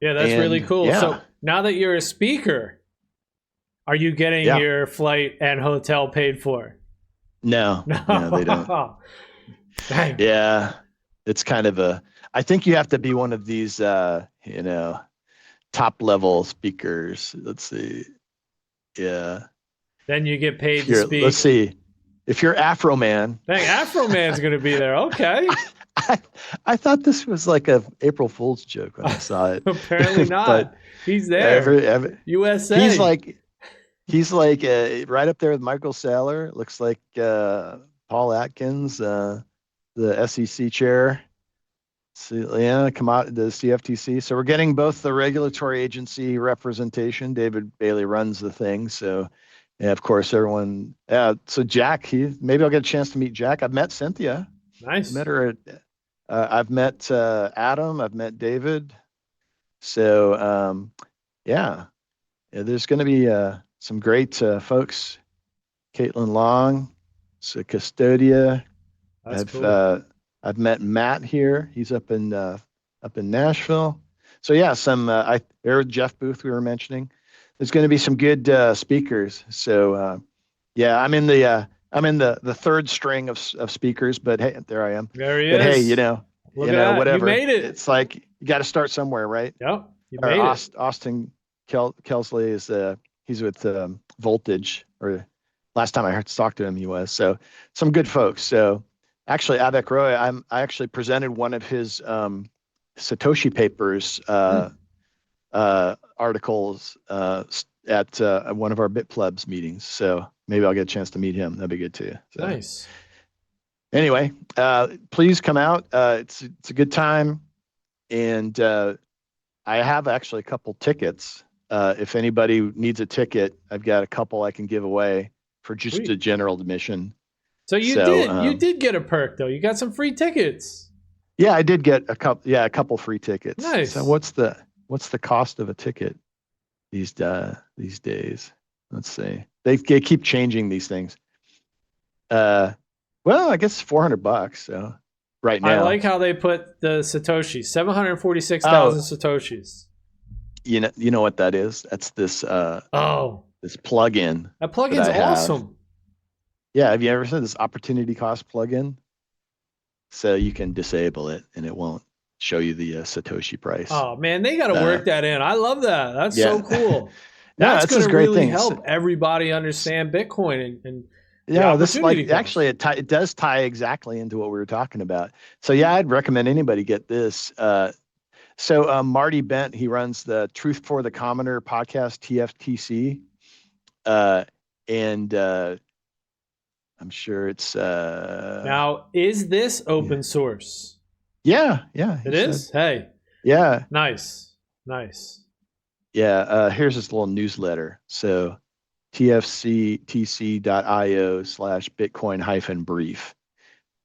Yeah, that's really And cool. yeah, So now that you're a speaker, are you getting yeah. your flight and hotel paid for? No, no, they don't. No. Dang. Yeah, it's kind of a. I think you have to be one of these, top level speakers. Let's see. Yeah. Then you get If paid to you're, let's speak. see. If you're Afro Man, Dang, Afro Man's going to be there. Okay. I, I thought this was like a April Fool's joke when I saw it, Apparently but not. He's there. USA. he's like right up there with Michael Saylor. Looks like Paul Atkins, the SEC chair. So, yeah, come out the CFTC. So we're getting both the regulatory agency representation. David Bailey runs the thing. So, yeah, of course, everyone. Yeah. So Jack, maybe I'll get a chance to meet Jack. I've met Cynthia. Nice. Met her at. I've met Adam. I've met David. So yeah, there's going to be some great folks. Caitlin Long, so Custodia. That's I've cool. I've met Matt here. He's up in Nashville. So yeah, there's Jeff Booth we were mentioning. There's going to be some good speakers. So yeah, I'm in the third string of speakers, but hey, there I am. There he But hey, is. Look at that. You whatever. made it. It's like you got to start somewhere, right? Yep. You Or made it. Austin Kelsley is he's with Voltage, or last time I heard talk to him he was. So some good folks. So actually Avec Roy, I actually presented one of his Satoshi papers articles at one of our BitPlebs meetings. So maybe I'll get a chance to meet him. That'd be good too. So Nice. anyway, please come out. It's a good time, and I have actually a couple tickets. If anybody needs a ticket, I've got a couple I can give away for just Sweet. a general admission. So you did get a perk though. You got some free tickets. Yeah, I did get a couple. Yeah, a couple free tickets. Nice. So what's the cost of a ticket these days? Let's see. They keep changing these things. Well, I guess $400. So right now, I like how they put the Satoshi, 746,000 Satoshis. You know what that is? That's this this plugin. That plugin's awesome. Yeah, have you ever seen this opportunity cost plugin? So you can disable it and it won't show you the Satoshi price. Oh man, they got to work that in. I love that. That's so cool. No, That's going to great really thing. help everybody understand Bitcoin and yeah, this actually it does tie exactly into what we were talking about. So yeah, I'd recommend anybody get this. So Marty Bent, he runs the Truth for the Commoner podcast, TFTC, and I'm sure it's now. Is this open source? Yeah, it is. Hey, yeah, nice. Yeah, here's this little newsletter. So tfctc.io/Bitcoin-brief.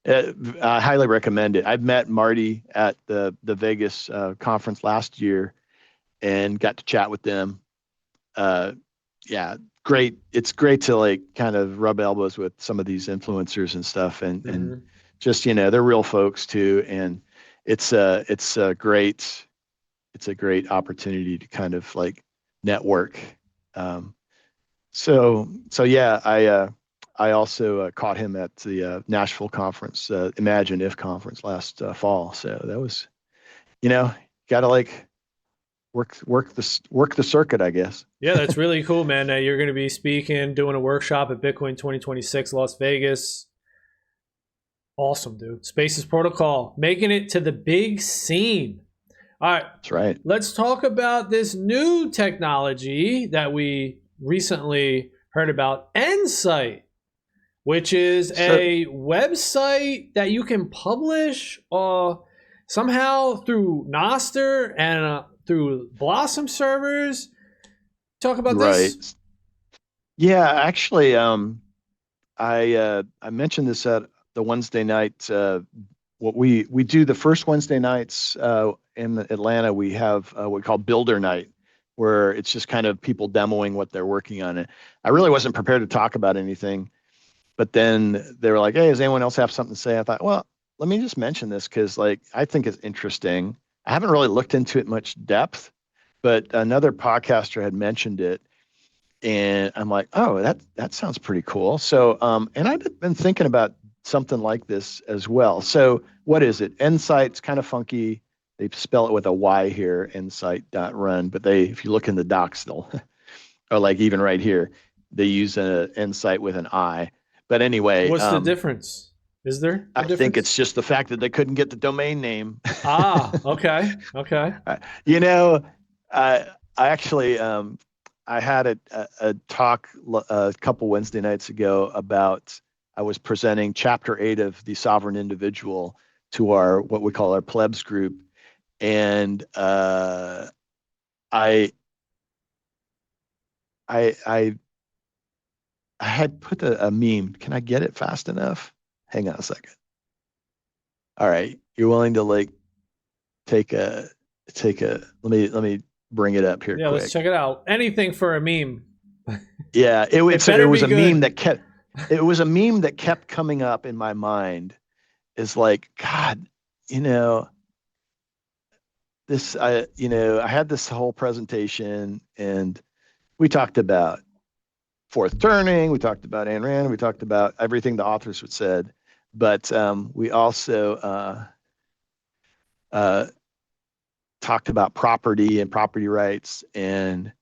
I highly recommend it. I've met Marty at the Vegas conference last year and got to chat with them. Yeah, great. It's great to like kind of rub elbows with some of these influencers and stuff, and just they're real folks too, and it's a great opportunity to kind of like network. So yeah, I also caught him at the Nashville conference, Imagine If conference last fall. So that was, got to like work the circuit, I guess. Yeah, that's really cool, man. You're going to be speaking, doing a workshop at Bitcoin 2026 Las Vegas. Awesome, dude. Spaces Protocol, making it to the big scene. All right. That's right. Let's talk about this new technology that we recently heard about, Insight, which is a website that you can publish somehow through Nostr and through Blossom servers. Talk about this. Yeah, actually, I mentioned this at the Wednesday night. What we do the first Wednesday nights in Atlanta, we have what we call Builder Night, where it's just kind of people demoing what they're working on. And I really wasn't prepared to talk about anything, but then they were like, "Hey, does anyone else have something to say?" I thought, well, let me just mention this because like I think it's interesting. I haven't really looked into it much depth, but another podcaster had mentioned it, and I'm like, oh, that sounds pretty cool. So, and I've been thinking about something like this as well. So, what is it? Insight's kind of funky. They spell it with a Y here, insight.run, but if you look in the docs, they'll, or like even right here, they use an insight with an I. But anyway, What's the difference? Is there a I think difference? it's just the fact that they couldn't get the domain name. Ah, okay, okay. You know, I actually I had a talk a couple Wednesday nights ago about I was presenting chapter 8 of the Sovereign Individual to our what we call our plebs group, and I I I I had put a meme. Can I get it fast enough? Hang on a second. All right, you're willing to like take a let me bring it up here Yeah, let's quick. check it out. Anything for a meme. Yeah, It it better was be a meme good. that kept it was a meme that kept coming up in my mind. Is like, God, you know, I had this whole presentation and we talked about fourth turning, we talked about Ayn Rand, we talked about everything the authors had said, but we also uh, talked about property and property rights. And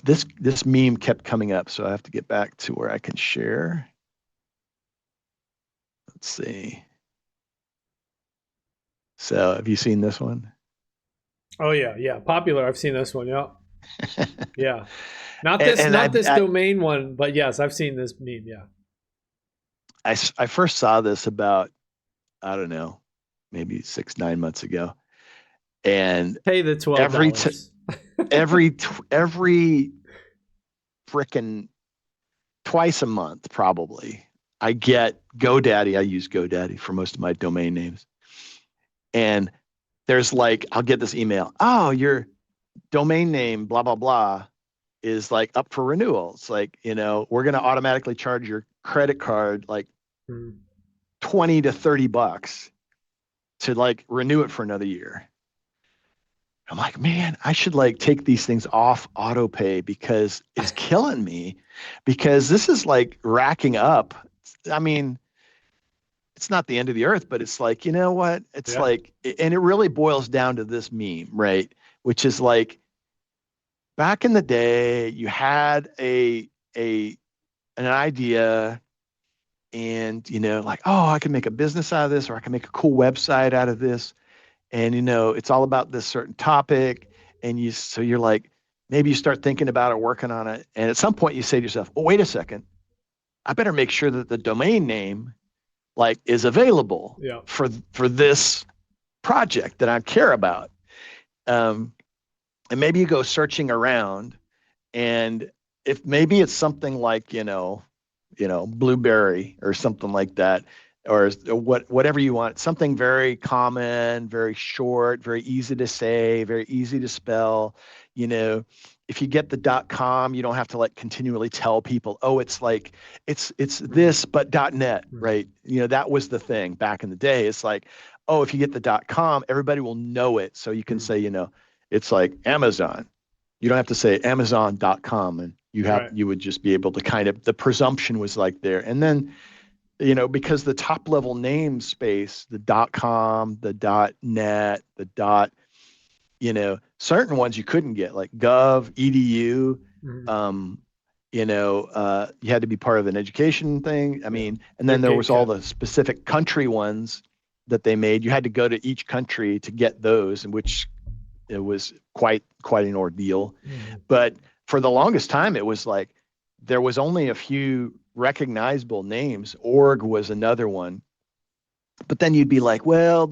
this meme kept coming up, so I have to get back to where I can share. Let's see. So, have you seen this one? Oh yeah, yeah. Popular. I've seen this one. Yeah, yeah. Not and this, and not this domain one, but yes, I've seen this meme. Yeah. I first saw this about, I don't know, maybe 6 9 months ago, and Pay the twelve every dollars. every frickin' twice a month probably I get GoDaddy. I use GoDaddy for most of my domain names, and there's like I'll get this email. Oh, your domain name, blah blah blah, is like up for renewal. It's like, we're going to automatically charge your credit card like Hmm. 20 to 30 bucks to like renew it for another year. I'm like, man, I should like take these things off auto pay because it's killing me, because this is like racking up. I mean, it's not the end of the earth, but it's like, you know what? It's Yeah. like, and it really boils down to this meme, right? Which is like back in the day, you had a an idea, and like, oh, I can make a business out of this, or I can make a cool website out of this, and it's all about this certain topic, and you're like, maybe you start thinking about it, working on it, and at some point you say to yourself, oh, wait a second, I better make sure that the domain name like is available Yeah. for this project that I care about. um, and maybe you go searching around, and if maybe it's something like blueberry or something like that, or whatever you want, something very common, very short, very easy to say, very easy to spell. you know if you get the .com, you don't have to like continually tell people, oh, it's like it's this but .net, Hmm. right? That was the thing back in the day. It's like, oh, if you get the .com, everybody will know it, so you can Hmm. say, it's like Amazon. You don't have to say Amazon.com, and Right. you would just be able to kind of, the presumption was like there. And then, because the top level namespace, the .com, the .net, the certain ones you couldn't get, like gov, edu. Hmm. You had to be part of an education thing. I Yeah. mean, and They're then there was all gate the specific country ones that they made. You had to go to each country to get those, in which it was quite an ordeal. Hmm. But for the longest time, it was like there was only a few recognizable names. Org was another one. But then you'd be like, well,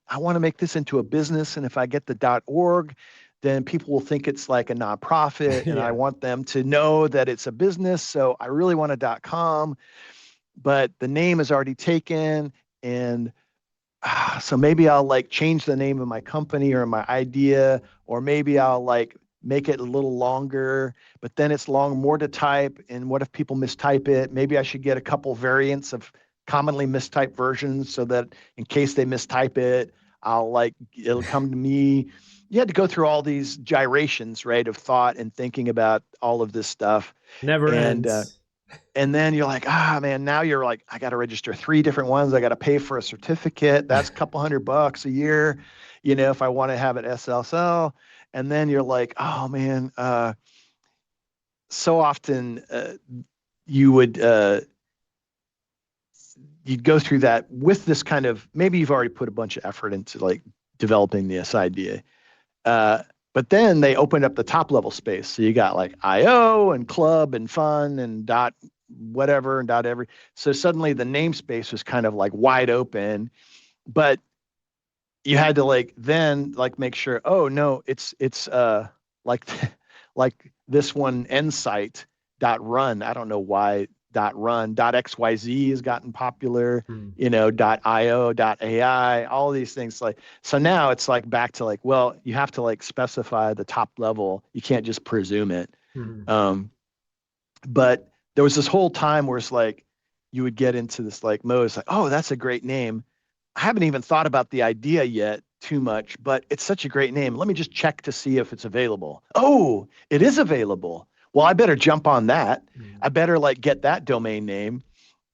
I want to make this into a business. And if I get the .org, then people will think it's like a nonprofit, and I Yeah. want them to know that it's a business. So I really want a .com, but the name is already taken, and so maybe I'll like change the name of my company or my idea, or maybe I'll like make it a little longer, but then it's long more to type. And what if people mistype it? Maybe I should get a couple variants of commonly mistyped versions so that in case they mistype it, I'll like, it'll come to me. You had to go through all these gyrations, right, of thought and thinking about all of this stuff. Never And ends. and then you're like, man, now you're like, I got to register 3 different ones. I got to pay for a certificate. That's a couple $100 a year, if I want to have it SSL. And then you're like, oh man, so often you would you'd go through that with this kind of, maybe you've already put a bunch of effort into like developing this idea. Uh, but then they opened up the top level space. So you got like IO and club and fun and dot whatever and dot every. So suddenly the namespace was kind of like wide open, but you had to like then like make sure, oh no, it's like like this one end site dot run. I don't know why dot run dot XYZ has gotten popular, Hmm. dot IO, dot AI, all these things. Like, so now it's like back to like, well, you have to like specify the top level. You can't just presume it. Hmm. Um, but there was this whole time where it's like you would get into this like mode. It's like, oh, that's a great name. I haven't even thought about the idea yet too much, but it's such a great name. Let me just check to see if it's available. Oh, it is available. Well, I better jump on that. Hmm. I better like get that domain name.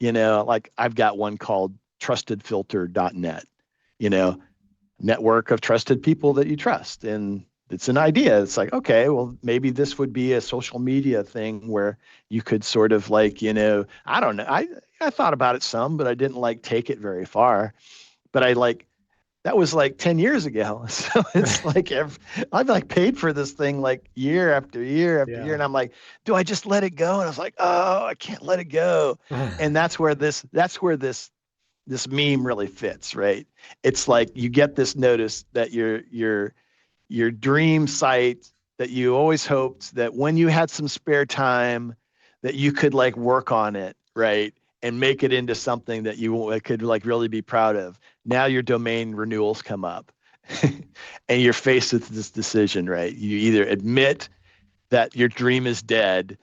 Like I've got one called trustedfilter.net, you know, network of trusted people that you trust. And it's an idea. It's like, okay, well, maybe this would be a social media thing where you could sort of like, I don't know. I thought about it some, but I didn't like take it very far. But I like that was like 10 years ago. So it's like I've like paid for this thing like year after year after year. Yeah. And I'm like, do I just let it go? And I was like, oh, I can't let it go. And that's where this meme really fits, right? It's like you get this notice that your dream site that you always hoped that when you had some spare time that you could like work on it, right? And make it into something that you could like really be proud of. Now your domain renewals come up and you're faced with this decision, right? You either admit that your dream is dead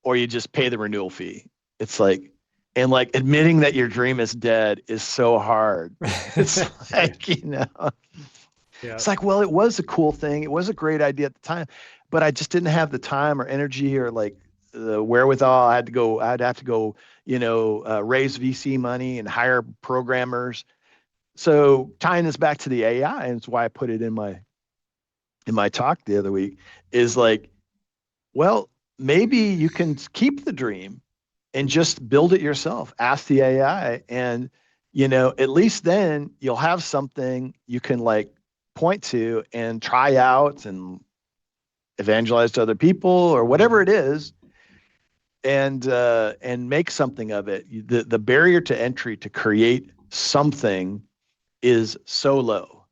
or you just pay the renewal fee. It's like, and like admitting that your dream is dead is so hard. It's Yeah. like, Yeah. it's like, well, it was a cool thing. It was a great idea at the time, but I just didn't have the time or energy or like the wherewithal. I'd have to go, raise VC money and hire programmers. So tying this back to the AI, and it's why I put it in my talk the other week, is like, well, maybe you can keep the dream and just build it yourself. Ask the AI, and at least then you'll have something you can like point to and try out and evangelize to other people or whatever Mhm. it is, and make something of it. The barrier to entry to create something is so low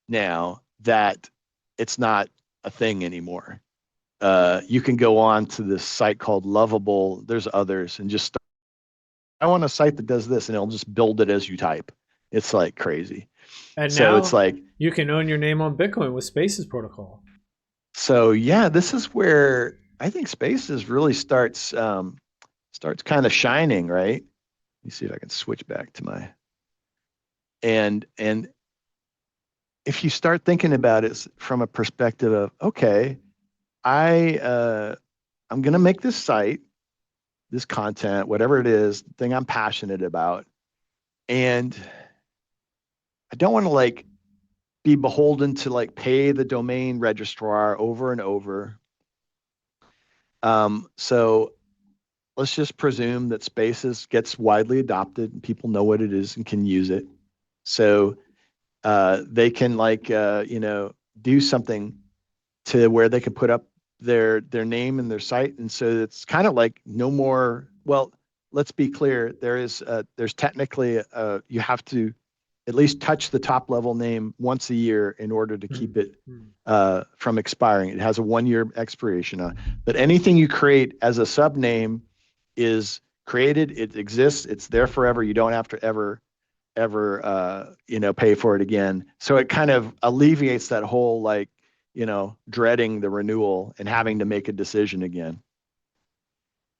now that it's not a thing anymore. You can go on to this site called Lovable. There's others, and just I want a site that does this, and it'll just build it as you type. It's like crazy. And So it's now like, you can own your name on Bitcoin with Spaces protocol. so yeah, this is where I think Spaces really starts kind of shining, right? Let me see if I can switch back to my and if you start thinking about it from a perspective of, okay, I I'm gonna make this site, this content, whatever it is, the thing I'm passionate about, and I don't want to like be beholden to like pay the domain registrar over and over. So let's just presume that Spaces gets widely adopted and people know what it is and can use it. So they can like do something to where they can put up their name and their site, and so it's kind of like no more. Well, let's be clear. There's technically you have to at least touch the top level name once a year in order to keep it from expiring. It has a 1-year expiration. But anything you create as a subname is created, it exists, it's there forever. You don't have to ever pay for it again. So it kind of alleviates that whole like, dreading the renewal and having to make a decision again.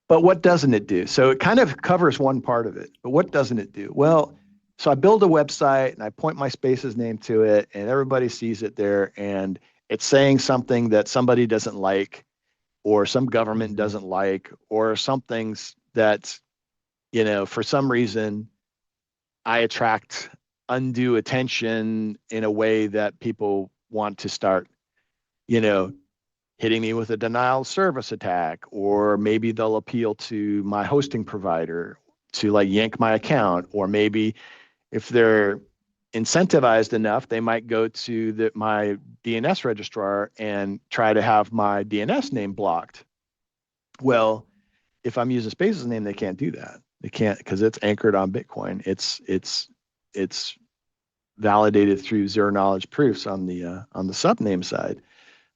But what doesn't it do? So it kind of covers one part of it, but what doesn't it do? Well, so I build a website and I point my space's name to it and everybody sees it there and it's saying something that somebody doesn't like or some government doesn't like or something's that, for some reason I attract undue attention in a way that people want to start, hitting me with a denial of service attack, or maybe they'll appeal to my hosting provider to like yank my account, or maybe if they're incentivized enough, they might go to my DNS registrar and try to have my DNS name blocked. Well, if I'm using Space's name, they can't do that. They can't because it's anchored on Bitcoin. It's validated through zero knowledge proofs on the subname side.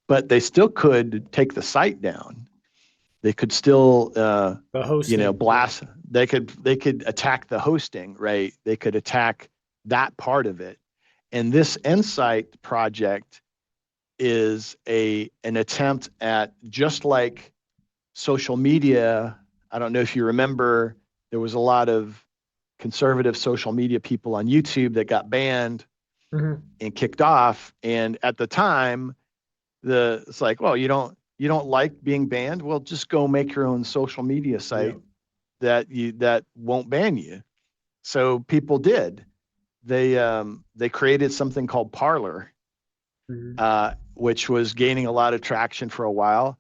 But they still could take the site down. They could still, the hosting. blast. They could attack the hosting, right? They could attack that part of it. And this Insight project is an attempt at, just like social media. I don't know if you remember, there was a lot of conservative social media people on YouTube that got banned and kicked off. And at the time, it's like, well, you don't like being banned? Well, just go make your own social media site that won't ban you. So people did. They created something called Parler, which was gaining a lot of traction for a while.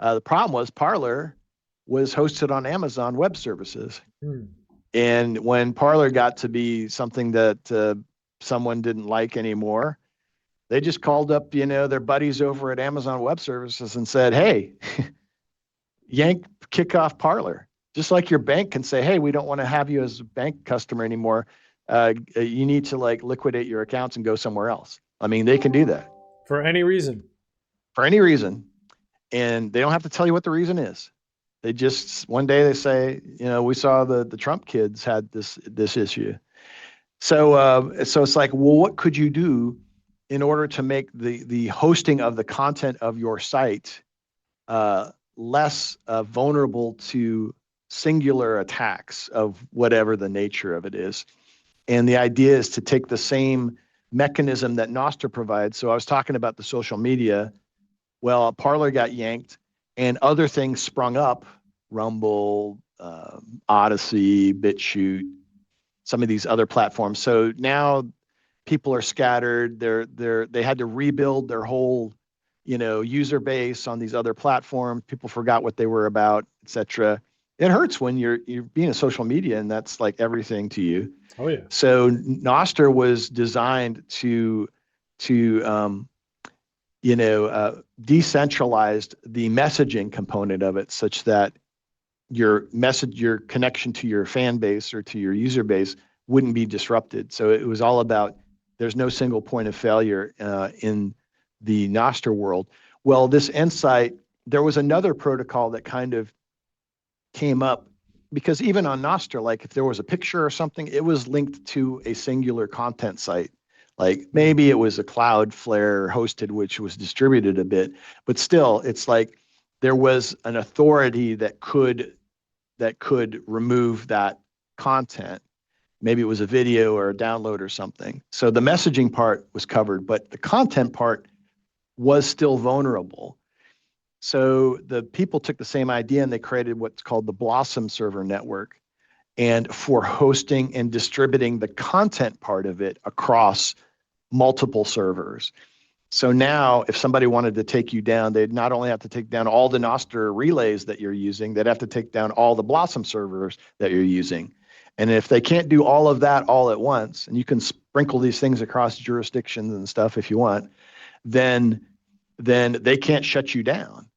The problem was Parler was hosted on Amazon Web Services. And when Parler got to be something that someone didn't like anymore, they just called up, their buddies over at Amazon Web Services and said, hey, kick off Parler. Just like your bank can say, hey, we don't want to have you as a bank customer anymore. You need to like liquidate your accounts and go somewhere else. I mean, they can do that. For any reason. For any reason. And they don't have to tell you what the reason is. They just, one day they say, we saw the Trump kids had this issue. So it's like, well, what could you do in order to make the hosting of the content of your site less vulnerable to singular attacks of whatever the nature of it is? And the idea is to take the same mechanism that Nostr provides. So I was talking about the social media. Well, Parler got yanked and other things sprung up, Rumble, Odyssey, BitChute, some of these other platforms. So now people are scattered. They had to rebuild their whole, user base on these other platforms. People forgot what they were about, etc. It hurts when you're being a social media and that's like everything to you. Oh yeah. So Nostr was designed to decentralized the messaging component of it, such that your connection to your fan base or to your user base wouldn't be disrupted. So it was all about, there's no single point of failure in the Nostr world. Well, this Insight, there was another protocol that kind of came up, because even on Nostr, like if there was a picture or something, it was linked to a singular content site. Like maybe it was a Cloudflare hosted, which was distributed a bit, but still, it's like there was an authority that could remove that content. Maybe it was a video or a download or something. So the messaging part was covered, but the content part was still vulnerable. So the people took the same idea and they created what's called the Blossom server network, and for hosting and distributing the content part of it across multiple servers. So now if somebody wanted to take you down, they'd not only have to take down all the Nostr relays that you're using, they'd have to take down all the Blossom servers that you're using. And if they can't do all of that all at once, and you can sprinkle these things across jurisdictions and stuff if you want, then they can't shut you down.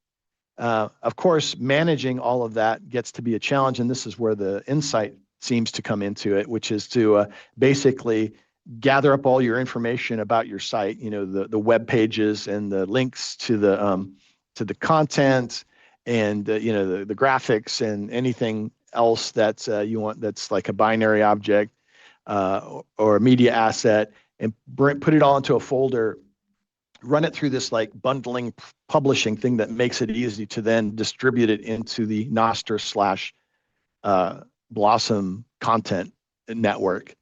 Of course, managing all of that gets to be a challenge, and this is where the Insight seems to come into it, which is to basically gather up all your information about your site, the web pages and the links to the content and the graphics and anything else that you want that's like a binary object or a media asset, and put it all into a folder, run it through this like bundling publishing thing that makes it easy to then distribute it into the Nostr slash Blossom content network.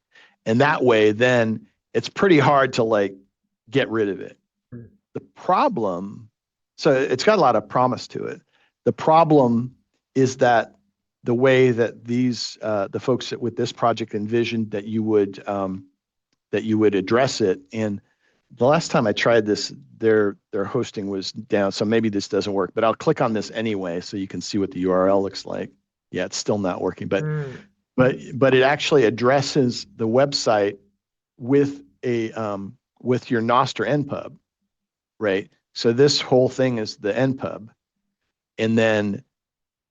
And that way, then it's pretty hard to like get rid of it. The problem, so it's got a lot of promise to it. The problem is that the way that the folks with this project envisioned that you would address it. And the last time I tried this, their hosting was down, so maybe this doesn't work. But I'll click on this anyway, so you can see what the URL looks like. Yeah, it's still not working, but it actually addresses the website with with your Nostr npub, right? So this whole thing is the npub, and then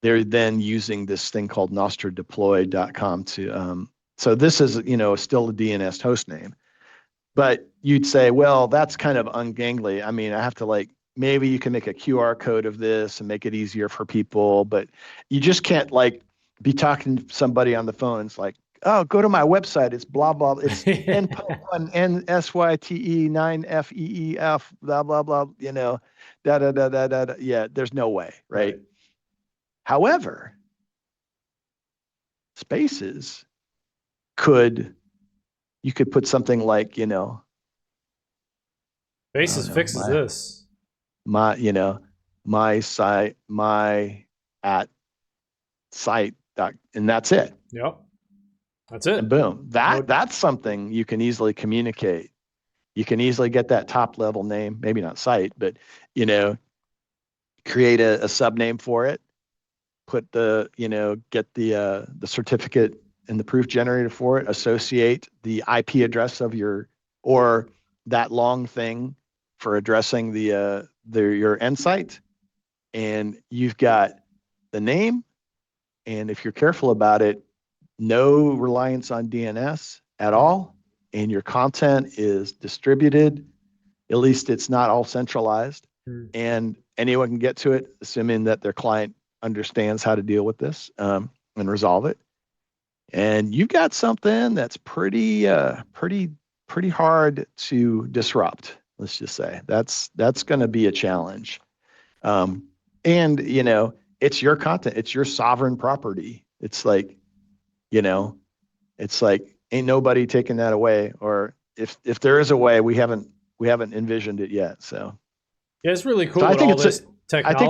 they're then using this thing called nostrdeploy.com to so this is still a DNS host name. But you'd say, well, that's kind of ungangly. I mean, I have to maybe you can make a QR code of this and make it easier for people, but you just can't be talking to somebody on the phone. It's like, oh, go to my website. It's blah, blah. It's npub1 NSYTE 9FEEF, blah, blah, blah, da, da, da, da, da. Yeah, there's no way, right? However, Spaces you could put something like, Spaces fixes this. My site, my at site, and that's it. Yep. That's it. And boom. That's something you can easily communicate. You can easily get that top level name, maybe not site, but create a sub name for it, put get the certificate and the proof generator for it, associate the IP address of or that long thing for addressing your end site, and you've got the name. And if you're careful about it, no reliance on DNS at all, and your content is distributed. At least it's not all centralized, and anyone can get to it, assuming that their client understands how to deal with this and resolve it. And you've got something that's pretty hard to disrupt. Let's just say that's going to be a challenge. And it's your content, it's your sovereign property. It's like, ain't nobody taking that away. Or if there is a way, we haven't envisioned it yet. So yeah, it's really cool. So I think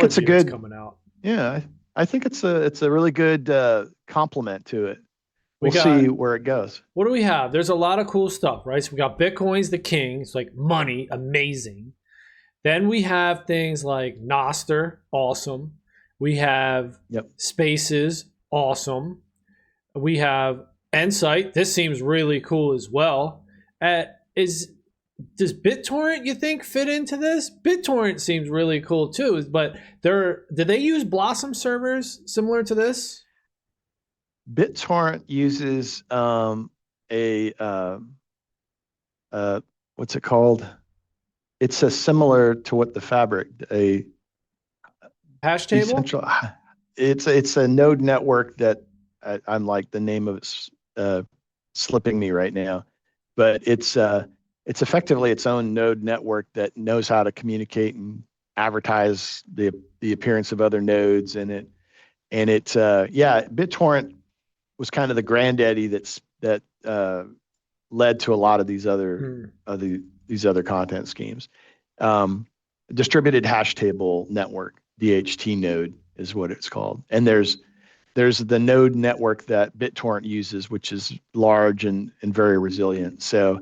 it's a good coming out. Yeah, I think it's a really good complement to it. We'll see where it goes. What do we have? There's a lot of cool stuff, right? So we got Bitcoin's the king. It's like money, amazing. Then we have things like Nostr, awesome. We have Spaces, awesome. We have Insight. This seems really cool as well. Does BitTorrent, you think, fit into this? BitTorrent seems really cool too, but did they use Blossom servers similar to this? BitTorrent uses what's it called? It's similar to what the Fabric, a hash table. It's a node network that I'm like, the name of it's slipping me right now, but it's effectively its own node network that knows how to communicate and advertise the appearance of other nodes, and BitTorrent was kind of the granddaddy that led to a lot of these other these other content schemes. Distributed hash table network, DHT node is what it's called. And there's the node network that BitTorrent uses, which is large and very resilient. So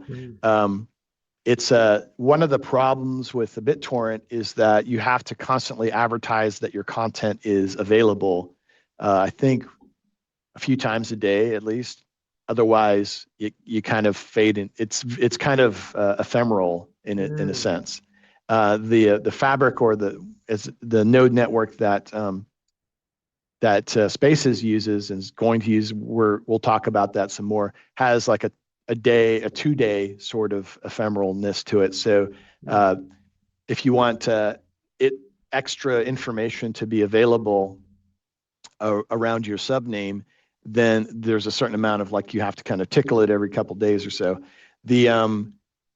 it's one of the problems with the BitTorrent is that you have to constantly advertise that your content is available. I think a few times a day at least. Otherwise, you kind of fade in. It's kind of ephemeral in a sense. The Fabric or the node network that Spaces uses and is going to use, we'll talk about that some more, has like a day, a 2 day sort of ephemeralness to it. So uh, if you want it extra information to be available around your subname, then there's a certain amount of like you have to kind of tickle it every couple of days or so. The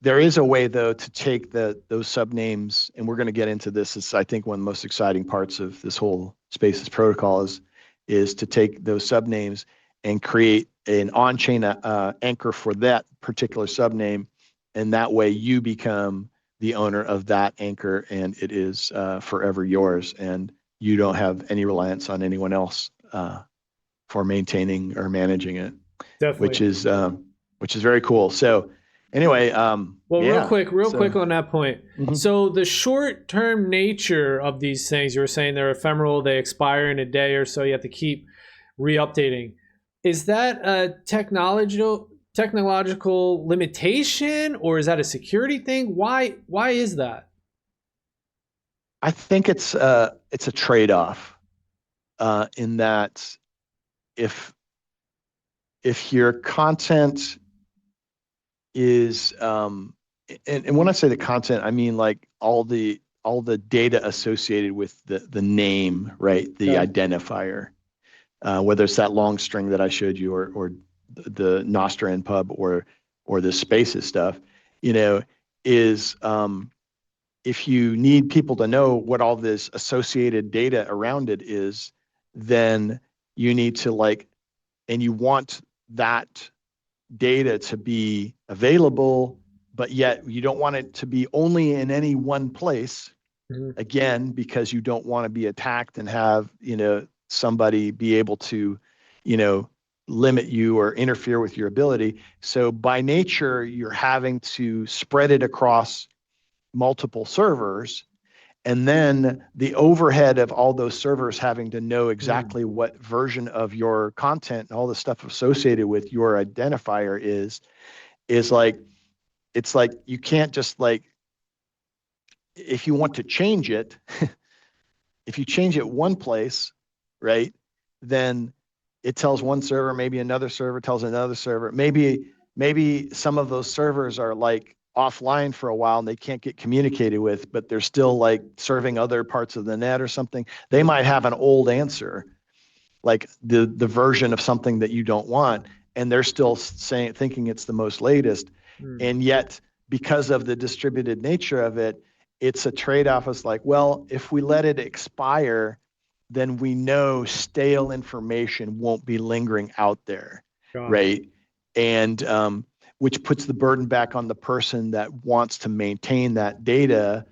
There is a way though to take those subnames, and we're going to get into this. It's I think one of the most exciting parts of this whole Spaces protocol is to take those subnames and create an on-chain anchor for that particular subname, and that way you become the owner of that anchor, and it is forever yours, and you don't have any reliance on anyone else for maintaining or managing it, which Definitely. is very cool. So anyway, Well, yeah. real quick So on that point. mhm. So the short-term nature of these things, you were saying they're ephemeral, they expire in a day or so, you have to keep re-updating. Is that a technological limitation, or is that a security thing? Why is that? I think it's a trade-off in that if your content is and when I say the content, I mean like all the data associated with the name, right? The Okay. identifier, whether it's that long string that I showed you, or the Nostra and pub, or the spaces stuff, you know, is if you need people to know what all this associated data around it is, then you need to like, and you want that data to be available, but yet you don't want it to be only in any one place, Mhm. again, because you don't want to be attacked and have, somebody be able to, you know, limit you or interfere with your ability. So by nature, you're having to spread it across multiple servers, and then the overhead of all those servers having to know Mm. exactly what version of your content and all the stuff associated with your identifier is like, it's like you can't just like, if you want to change it, if you change it one place, right, then it tells one server, maybe another server tells another server. Maybe some of those servers are like offline for a while and they can't get communicated with, but they're still like serving other parts of the net or something. They might have an old answer, like the version of something that you don't want, and they're still saying thinking it's the most latest. Mm. And yet, because of the distributed nature of it, it's a trade-off. It's like, well, if we let it expire, then we know stale information won't be lingering out there, Got it. right? And which puts the burden back on the person that wants to maintain that data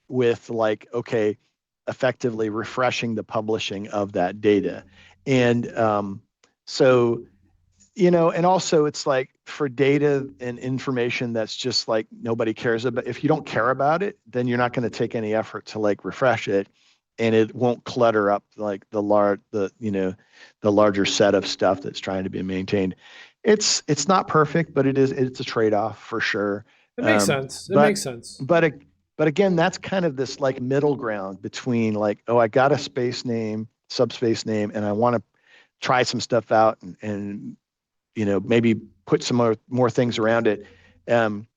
with like, okay, effectively refreshing the publishing of that data. And so, and also it's like for data and information that's just like nobody cares about. If you don't care about it, then you're not going to take any effort to like refresh it, and it won't clutter up like the larger set of stuff that's trying to be maintained. It's not perfect, but it's a trade-off for sure. It makes Um, sense. It but makes sense. but but again, that's kind of this like middle ground between like, oh, I got a space name, subspace name, and I want to try some stuff out, and maybe put some more things around it. Um,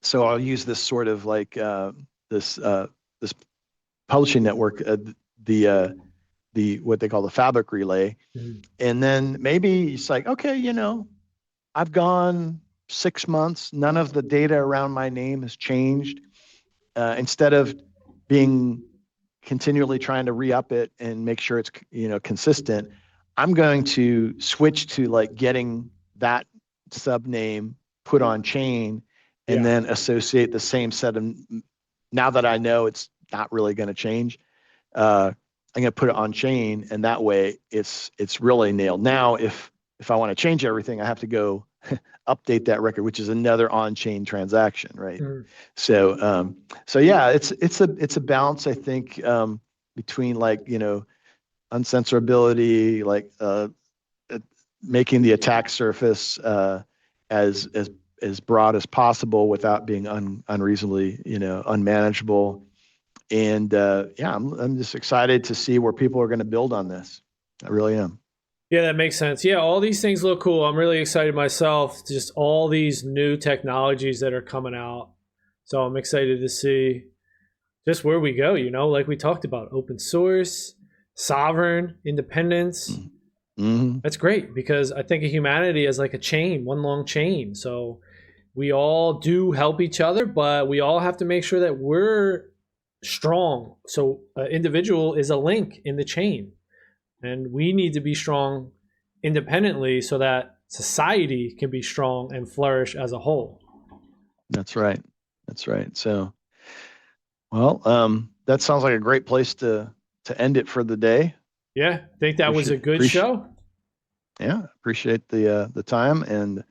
so I'll use this sort of like this this publishing network, the uh, the what they call the fabric relay, Mhm. and then maybe it's like, okay, I've gone 6 months, none of the data around my name has changed. Instead of being continually trying to re-up it and make sure it's consistent, I'm going to switch to like getting that sub name put on chain, and Yeah. then associate the same set of, now that I know it's not really going to change, I'm going to put it on chain, and that way it's really nailed. Now if I want to change everything, I have to go update that record, which is another on-chain transaction, right? Mhm. So yeah, it's a balance, I think, between like uncensorability, like uh, making the attack surface as broad as possible without being unreasonably unmanageable. And yeah, I'm just excited to see where people are going to build on this. I really am. Yeah, that makes sense. Yeah, all these things look cool. I'm really excited myself. Just all these new technologies that are coming out. So I'm excited to see just where we go, like we talked about, open source, sovereign, independence. Mm-hmm. That's great because I think of humanity as like a chain, one long chain. So we all do help each other, but we all have to make sure that we're strong. So an individual is a link in the chain, and we need to be strong independently so that society can be strong and flourish as a whole. That's right. That's right. So, well, that sounds like a great place to end it for the day. Yeah, I think that was a good Appreciate show. Yeah, appreciate the time. And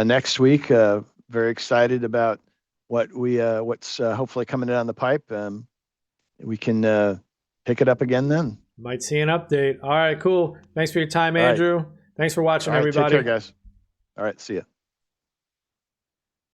next week, very excited about what's hopefully coming down the pipe. We can pick it up again then. Might see an update. All right, cool. Thanks for your time, All right. Andrew. Thanks for watching, All right. Take care, everybody. guys. All right. See ya.